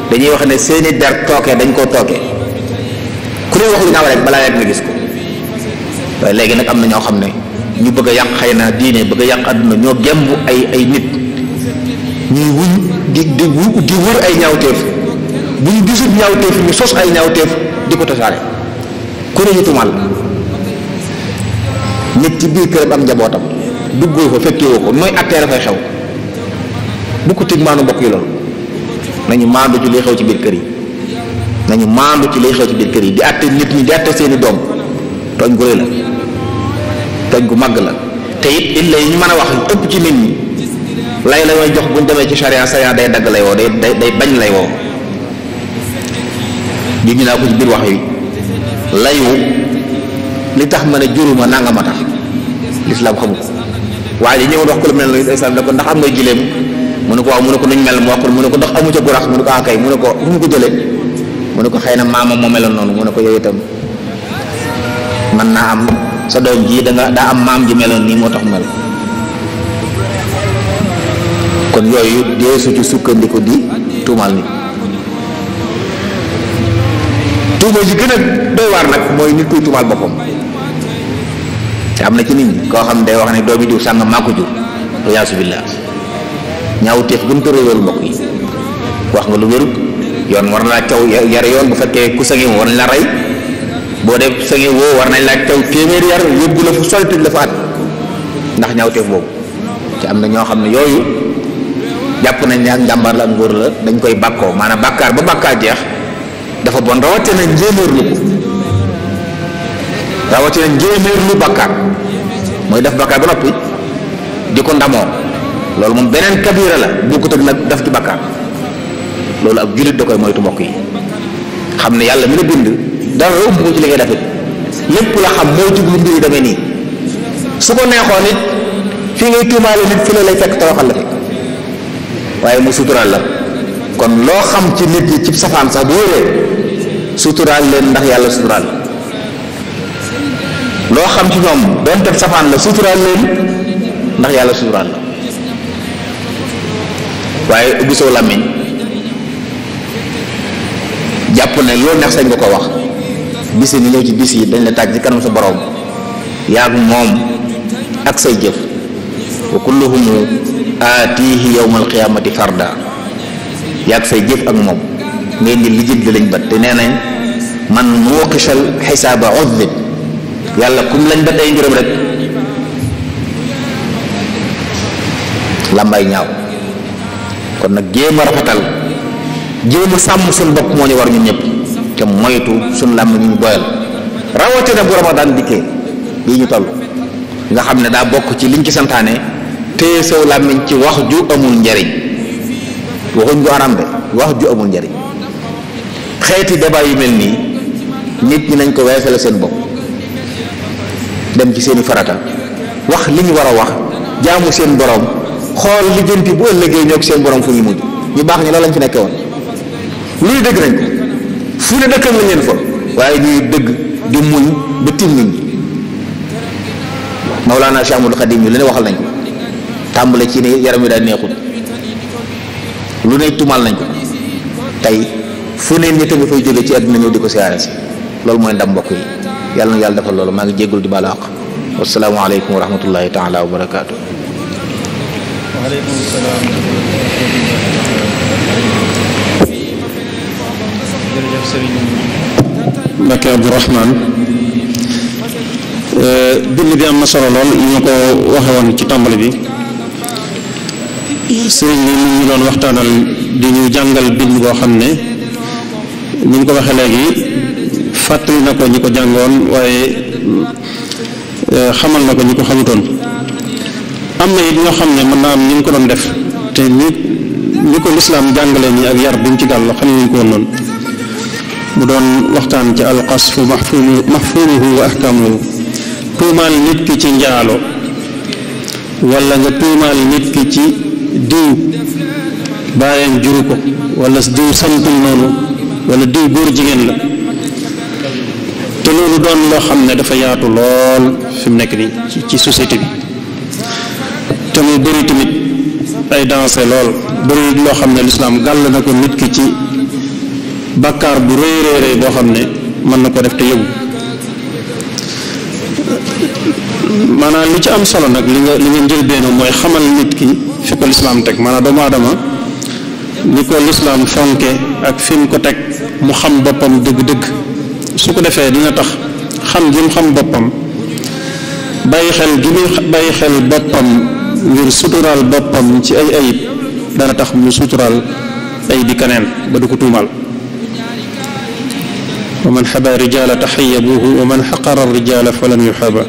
dañuy wax ne seeni der tooke dañ koo tooke ku leen wax lu ñaaw rek balaa yàgg nga gis ko waaye léegi nag am na ñoo xam ne ñu bëgg a yàq xëy na diine bëgg a yàq àdduna ñoo gemb ay nit ñuy wuñ di wër ay ñaawteef bu ñu gisul ñaawteef ñu sos ay ñaawteef di ko tasaare ku ne ñu tumal nit ci biir këram ak njabootam duggoo fa fekkee woo ko nooy attee dafay xew bu ko tig maanu mbokk yi loolu nañu maandu ci liy xew ci biir kër yi nañu maandu ci liy xew ci biir kër yi di atte nit ñi di atte seeni doom tooñ gu rëy la tooñ gu màgg la te it illa yi ñu mën a wax ëpp ci nit ñi lay la may jox buñ demee ci charia day dagg lay woo day bañ lay woo ji ñu naa ko ci biir wax yi layu li tax ma ne juruma nanga ma tax lislaam xamu ko waaye ñëw wax ko lu mel ne islam ne ko ndax am ngay gileem mu ne ko waaw mu ne ko nuñ mel mu wax ko mu ne ko ndax amu ca gurax mu ne ko akay mu ne ko fu mu ko jëlee mu ne ko xëy na maama moo meloon noonu mu ne ko yow itam man naa am sa doom ji daa am maam ji meloon nii moo tax mel kon yooyu deesu ci sukkandiku di tuumal nit tuuma ji gën a doy waar nag mooy nit kuy tuumal boppam te am na ci nit ñi koo xam ne day wax ne doomi diw sàng maa ko jur yaasu billah ñaaw teef gën ko réewal mbokk yi wax nga lu wérut yoon war na laa caw yar yoon bu fekkee ku sange war nañ la rey boo def sange woo war nañ laa caw téeméeri yar yóbbu la fu sori tëj la fa at ndax ñaaw teef boobu te am na ñoo xam ne yooyu jàpp nañ ne ak njàmbaar la ak ngóor la dañ koy bàkkoo maanaam bàkkaar ba bàkkaar jeex dafa bon rawatina njéeméerlu ko rawatina njéeméerlu bàkkaar mooy def bàkkaar ba noppi di ko ndamoo loolu moom beneen kabira la bokkut ak nag def ci bàkkaar loolu ak jullit da koy moytu mbokk yi xam ne yàlla mi la bind dara ëmb ko ci li ngay defit lépp la xam mooy jublu mbir yi demee nii su ko neexoon nit fii ngay tuumaale nit fi la lay fekk tawaxal la fi waaye mu suturaal la kon loo xam ci nit yi ci safaan sax bu wéree suturaal leen ndax yàlla suturaal loo xam ci ñoom doonte safaan la suturaal leen ndax yàlla suturaal la waaye ubbi soo làmmiñ jàpp ne loolu neex sañ nga ko wax bis yi ñëw ci bis yi dañ la taaj ci kanam sa borom yaag moom ak say jëf wa kulluhum aatihi yawmal qiyaamati farda yaag say jëf ak moom ngeen di lijjit lañ bat te nee nañ man nuuqishal xisaaba udhib yàlla kum lañ bat ay ngërëm rek lambay ñaaw kon nag jéem a rafetal jéem a sàmm suñ bopp moo ñu war ñun ñëpp te moytu suñ làmm ñu boyal rawatina bu Ramadan dikkee bii ñu toll nga xam ne daa bokk ci liñ ci santaane téye saw làmmiñ ci wax ju amul njariñ waxuñ ko aram de wax ju amul njariñ xeeti débat yu mel nii nit ñi nañ ko weesale seen bopp dem ci seeni farata wax li ñu war a wax jaamu seen borom xool lijjanti bu ëllëgee ñoo seen borom fu ñu mujj ñu baax ñi loolu lañ fi nekkee woon luy dëgg nañ ko fu ne dëkkal lañ leen fa waaye ñuy dëgg di muñ ba tim nit ñi Mawlana Cheikh Ahmadou Khadim ñu lu ne waxal nañ ko tàmbale ci ne yaram wi daal neexut lu ne tumal nañ ko tey fu ne nit a nga fay jóge ci àdduna ñëw di ko siyaare si loolu mooy ndam mbokk yi yàlla na yàlla defal loolu maa ngi jéggul di baalu àq wassalaamu aleykum wa rahmatullahi taala wa barakaatu. waaleykum salaam. jërëjëf sëriñ Mbacké Abdourahmane bind bi am na solo lool ñu ma ko waxe woon ci tàmbali bi sëriñ bi ñu doon waxtaanal di ñu jàngal bind boo xam ne ni ñu ko waxee léegi fàttali na ko ñi ko jàngoon waaye xamal na ko ñi ko xamutoon am na it ñoo xam ne mën naa am ñu ngi ko doon def te ni ko lislaam jàngale ñi ak yar bi mu ci gàll xam ñu ko woon noonu mu doon waxtaan ci alqasfu mahfumuhu wa ahkamuhu tuumaal nit ki ci njaalo wala nga tuumaal nit ki ci diw bàyyam juru ko wala diw santul noonu wala diw góor jigéen la te loolu doon loo xam ne dafa yaatu lool fi mu nekk nii ci société bi te mu bëri tamit ay dansé lool bëri loo xam ne lislaam gàll na ko nit ki ci bàkkaar bu rëy rëy boo xam ne mën na ko def te yëgu maanaam li ci am solo nag li nga njëlbéenu mooy xamal nit ki fi ko lislaam teg maanaam doomu aadama ni ko lislaam fonke ak fi mu ko teg mu xam boppam dëgg-dëgg su ko defee dina tax xam gi mu xam boppam bàyyi xel gi muy bàyyi xel boppam ngir suturaal boppam ci ay ayib dana tax mu suturaal ay bi keneen ba du ko tuumal wa man xaba rijaala taxayabuhu wa man xaqara rijaala falam yuxaba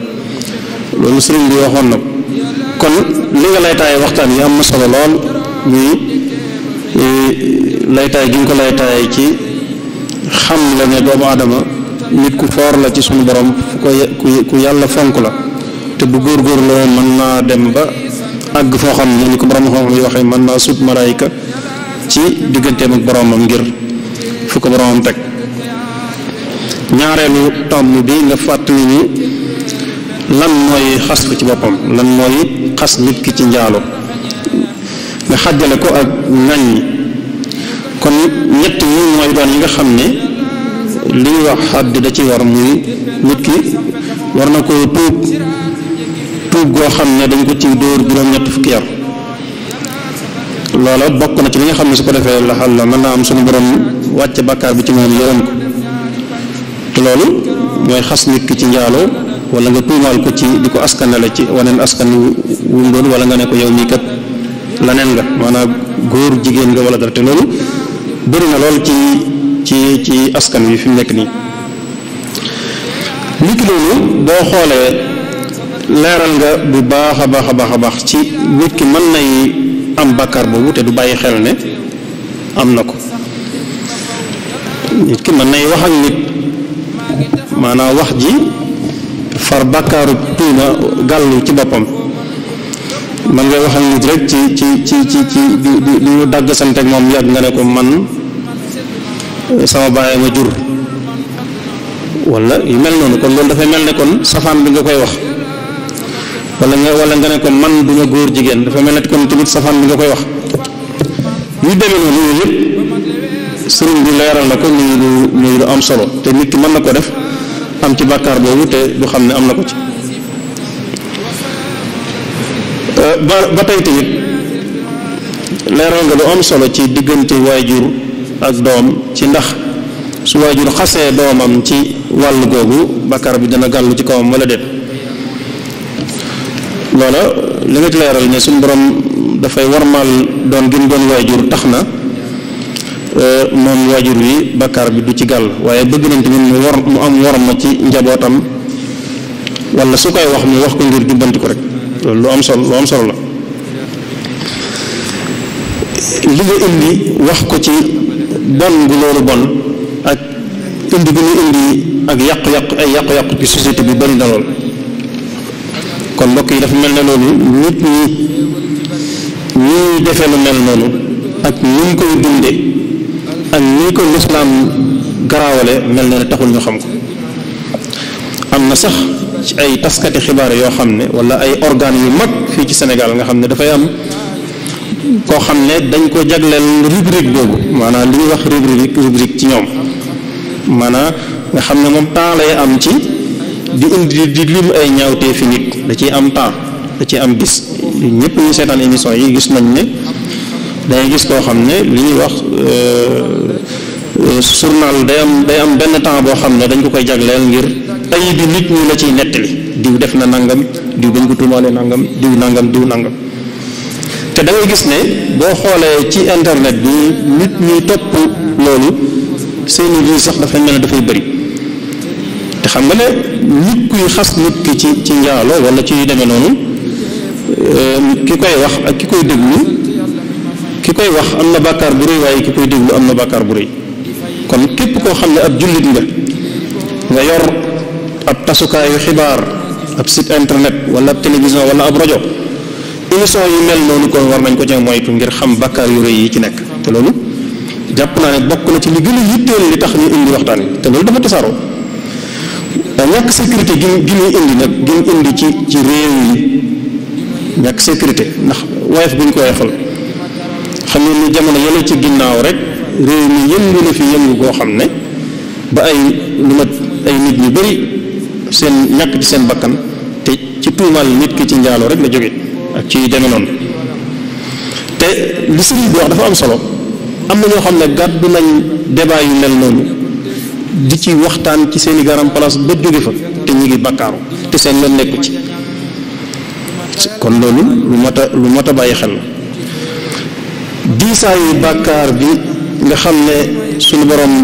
loolu sëriñ bi waxoon na kon li nga laytaay waxtaan yi am na solo lool muy laytaay gi nga ko laytaay ci xam la ne doomu aadama nit ku foor la ci sunu borom ku yàlla fonk la te bu góorgóorloo mën naa dem ba àgg foo xam ne ni ko borom xam yi waxee mën naa sut malaayika ci digganteem ak boromam ngir fu ko boromam teg ñaareelu tomb bi nga fàttali ni lan mooy xas ko ci boppam lan mooy xas nit ki ci njaalo nga xàjjale ko ak ŋaññi kon ñett yi mooy doon yi nga xam ne li ñuy wax xadd da ci war muy nit ki war na ko tuub goo xam ne dañ ko ci dóor juróom-ñett fukki yar loola bokk na ci li nga xam ne su ko defee la xal la mën naa am suñu borom wàcce bàkkaar bi ci moom yërëm ko te loolu mooy xas nit ki ci njaaloo wala nga tuumaal ko ci di ko askanale ci waneen askan wu mu doon wala nga ne ko yow mii kat laneen nga maanaam góor jigéen nga wala dara te loolu bëri na lool ci askan wi fi mu nekk nii nit ki loolu boo xoolee leeral nga bu baax a baax a baax a baax ci nit ki mën nay am bàkkaar boobu te du bàyyi xel ne am na ko nit ki mën nay wax ak nit maanaam wax ji far bàkkaaru tuuma gàllu ci boppam man ngay wax ak nit rek ci di dagg santeeg moom yàgg nga ne ko man sama baay ma jur wala yu mel noonu kon loolu dafay mel ne kon safaan bi nga koy wax wala nga ne ko man du ma góor jigéen dafa mel ne kon tamit safaan bi nga koy wax yu demee noonu yooyu yëpp sëriñ bi leeral na ko muy lu am solo te nit ki mën na ko def am ci bàkkaar boobu te du xam ne am na ko ci ba tey tamit leeral nga lu am solo ci diggante waajur ak doom ci ndax su waajur xasee doomam ci wàll googu bàkkaar bi dana gàllu ci kawam wala déet loola li nga ci leeral ne suñu borom dafay warmal doon gën doon waajur tax na moom waajur wi bàkkaar bi du ci gàll waaye bëgg nañ tamit mu am worma ci njabootam wala su koy wax mu wax ko ngir jubbanti ko rek loolu lu am solo la li nga indi wax ko ci bon bu loolu bon ak indi bi ñu indi ak yàqu-yàqu ci société bi bari na lool kon mbokk yi dafa mel ne loolu nit ñi defee lu mel noonu ak ñi ñu koy dunde ak ñi ko lislaam garaawale mel na ne taxul ñu xam ko am na sax ci ay taskati xibaar yoo xam ne wala ay organes yu mag fii ci Sénégal nga xam ne dafay am koo xam ne dañ ko jagleel rubrique boobu maanaam li ñuy wax rubrique ci ñoom maanaam nga xam ne moom temps lay am ci di indi di lim ay ñaawtee fi nit da ciy am temps da ciy am bis ñëpp ñu seetaan émission yi gis nañ ne dangay gis koo xam ne li ñuy wax journal day am benn temps boo xam ne dañ ko koy jagleel ngir ay bi nit ñi la ciy nettali diw def na nangam diw dañ ko tuumaalee nangam diw nangam te da ngay gis ne boo xoolee ci internet bi nit ñi topp loolu seeni lii sax dafay mel ne dafay bëri te xam nga ne nit kuy xas nit ki ci njaalo wala ci yu demee noonu ki koy wax ak ki koy déglu ki koy wax am na bàkkaar bu rëy waaye ki koy déglu am na bàkkaar bu rëy kon képp koo xam ne ab jullit nga yor ab tasukaayu xibaar ab site internet wala ab télévision wala ab rajo émission yu mel noonu kon war nañ ko ci moytu ngir xam bàkkaar yu rëy yi ci nekk te loolu jàpp naa ne bokk na ci li gën a yitteel li tax ñu indi waxtaan wi te loolu dafa tasaaroo ñàkk sécurité gi muy indi nag gi mu indi ci réew yi ñàkk sécurité ndax woyof bu ñu ko woyofal xam ne ni jamono yële ci ginnaaw rek réew mi yëngu na fi yëngu goo xam ne ba ay lu mat ay nit ñu bari seen ñàkk ci seen bakkan te ci tuumal nit ki ci njaaloo rek la jóge ak ci deme noonu te li sëriñ bi wax dafa am solo am na ñoo xam ne gàddu nañ débat yu mel noonu di ci waxtaan ci seeni garam place ba jóge fa te ñu ngi bakkaaru te seen yoon nekku ci kon loolu lu mat a bàyyi xel la diisaayu bàkkaar bi nga xam ne suñu borom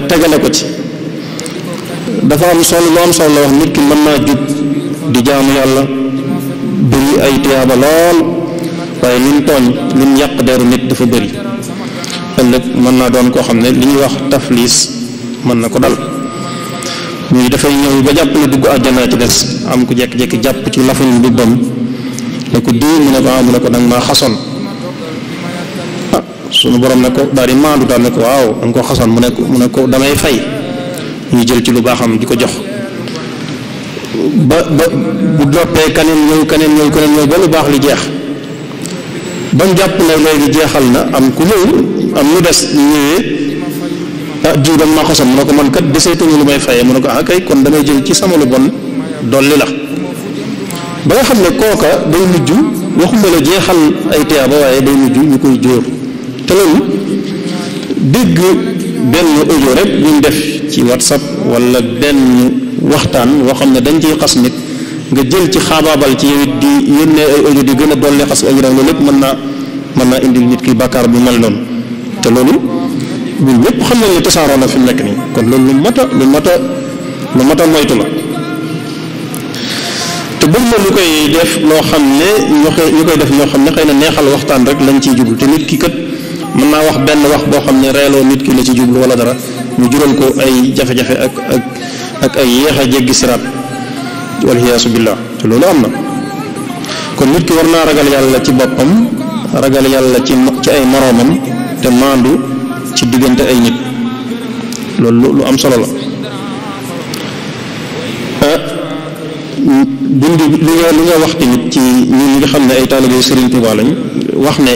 tegale ko ci dafa am solo lu am solo la wax nit ki mën naa jub di jaamu yàlla bëri ay tiyaaba lool waaye lim tooñ lim yàq deru nit dafa bëri ëllëg mën naa doon koo xam ne li ñuy wax tafliis mën na ko dal muy dafay ñëw ba jàpp ne dugg àjjana ci des am ku jekki-jekki jàpp ci lafuñ mbubbam ne ko diw mu ne ko mu ne ko danga maa xasoon sunu borom ne ko daal di maandu daal ne ko waaw da nga ko xasoon mu ne ko damay fay ñu jël ci lu baaxam di ko jox ba bu doppee kaneen ñëw ba lu baax li jeex ba mu jàpp ne léegi jeexal na am ku ñëw am lu des ñëwee diw dama maa xasoon mu ne ko man kat deseetuñu lu may fayee mu ne ko kay kon damay jël ci sama lu bon dolli la ba nga xam ne kooka day mujj waxuma la jeexal ay tiyaaba waaye day mujj ñu koy jóor te loolu dégg benn audio rek ñu def ci WhatsApp wala benn waxtaan woo xam ne dañ ciy xas nit nga jël ci xaabaabal ci yow it di yónnee ay audio di gën a dolli xas audio loolu lépp mën naa indil nit ki bàkkaar bu mel noonu te loolu ñun ñëpp xam nañ ne tasaaroo na fi mu nekk nii kon loolu lu mat a moytu la te bëgg na lu koy def loo xam ne ñu koy def ñoo xam ne xëy na neexal waxtaan rek lañ ciy jublu te nit ki kat mën naa wax benn wax boo xam ne reeloo nit ki la ci jublu wala dara ñu jural ko ay jafe-jafe ak ay yéex a jéggi siraat walxiyaasu billah te loolu am na kon nit ki war naa ragal yàlla ci boppam ragal yàlla ci ay moroomam te maandu ci diggante ay nit loolu lu am solo la bundi li nga wax tamit ci ñun ñi nga xam ne ay taalibe Sëriñ Tuubaa lañ wax ne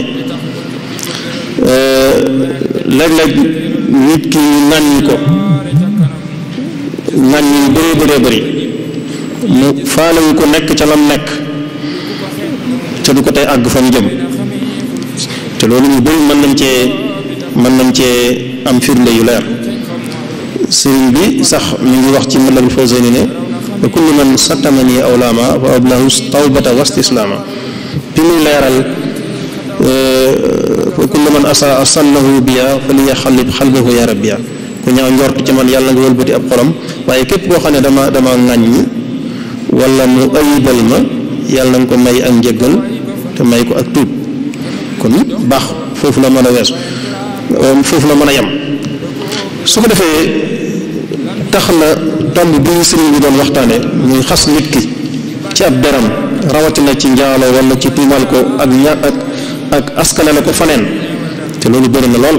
léeg-léeg nit ki ŋàññi ko ŋàññi yu bëree bëri mu faalewu ko nekk ca lam nekk te du ko tey àgg fa mu jëm te loolu ñu bëri mën nañ cee am firnde yu leer sëriñ bi sax mi ngi wax ci Matlabul Fawzayni ne wa kullu man satamani awlaama fa ablahu tawbata wastislaama bi muy leeral wa kullu man asaa sannahu biya fa liya xalib xalbahu ya rabbiya ku ñaaw njort ci man yàlla nga wëlbati ab xolam waaye képp koo xam ne dama ŋàññi wala mu ayibal ma yàlla nga ko may ak njëggal te may ko ak tuub kon baax foofu la mën a weesu foofu la mën a yem su ko defee tax na tomb bi sëriñ bi doon waxtaane muy xas nit ki ci ab deram rawatina ci njaalo wala ci tuumal ko ak askanale ko faneen te loolu bëri na lool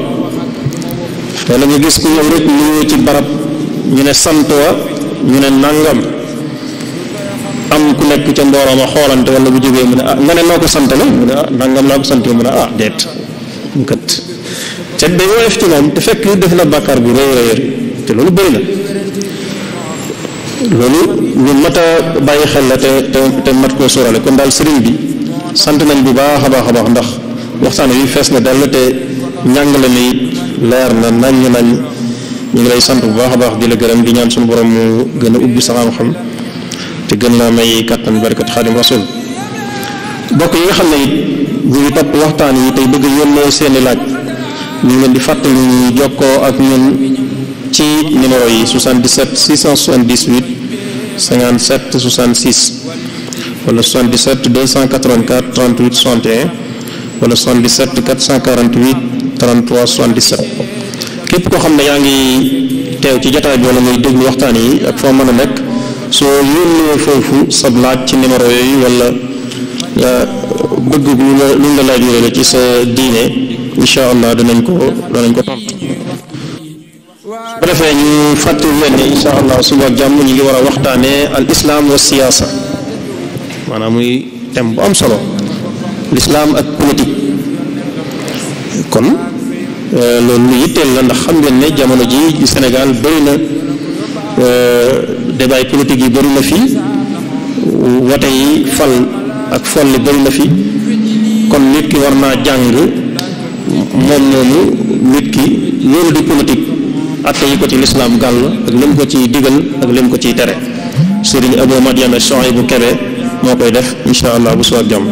te la nga gis ku ñëw rek nuyoo ci barab ñu ne sant wa ñu ne nangam am ku nekk ca mbooloo ma xoolante wala bu jógee mu ne nga ne noo ko sant la mu ne nangam laa ko sant mu ne deet kat te day woyof ci moom te fekk def na bàkkaar bu rëy rëy te loolu bëri na loolu lu mat a bàyyi xel la te mat koo sóorale kon daal sëriñ bi sant nañ bu baax a baax ndax waxtaan wi fees na dell te njàngale mi leer na nañ ñu ngi lay sant bu baax a baax di la gërëm di ñaan suñu borom mu gën a ubbi sa xam-xam te gën laa may kàttan barakat xaadim rasul bokk yi nga xam ne it ñu ngi topp waxtaan yi tey bëgg yónnee seeni laaj ñu ngi leen di fàttali ñu jokkoo ak ñun ci numéro yi 77 678 57 66 wala 77 284 38 61 wala 77 448 33 77 képp koo xam ne yaa ngi teew ci jotaay bi wala ngay déglu waxtaan yi ak foo mën a nekk soo yónnee foofu sab laaj ci numéro yooyu wala bëgg lu la laaj la ci sa diine incha allah danañ ko tontu. bu defee ñu fàttali leen ne insha allah suba ak jàmm ñu ngi war a waxtaanee al islam wa siyaasa maanaam muy thème bu am solo l'islam ak politique. kon loolu lu yitteel la ndax xam ngeen ne jamono ji Sénégal bëri na débat politique yi bëri na fi wote yi fal ak folli bëri na fi kon nit ki war naa jàng moom moomu nit ki loolu di politique atte yi ko ci lislaam gàll ak lim ko ciy digal ak lim ko ciy tere. Sëriñ Abou Madiana Souhaïbou Kébé moo koy def insha allah bu soo jàmm.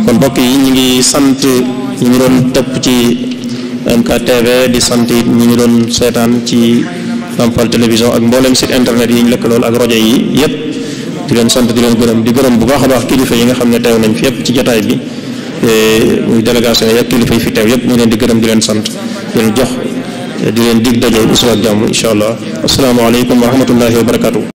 kon mbokk yi ñu ngi sant ñu ngi doon topp ci MKTV di sant it ñi ngi doon seetaan ci Lampal télévision ak mboolem site internet yi ñu lëkkalool ak rajo yi yépp di leen sant di leen gërëm di gërëm bu baax a baax kilifa yi nga xam ne teew nañ fi yépp ci jotaay bi muy délégation yi ak kilifa yi fi teew yépp ñu leen di gërëm di leen sant di leen jox di leen dig daje bu suba ak jàmm insha allah asalaamaaleykum wa rahmatullahi wa barakatuh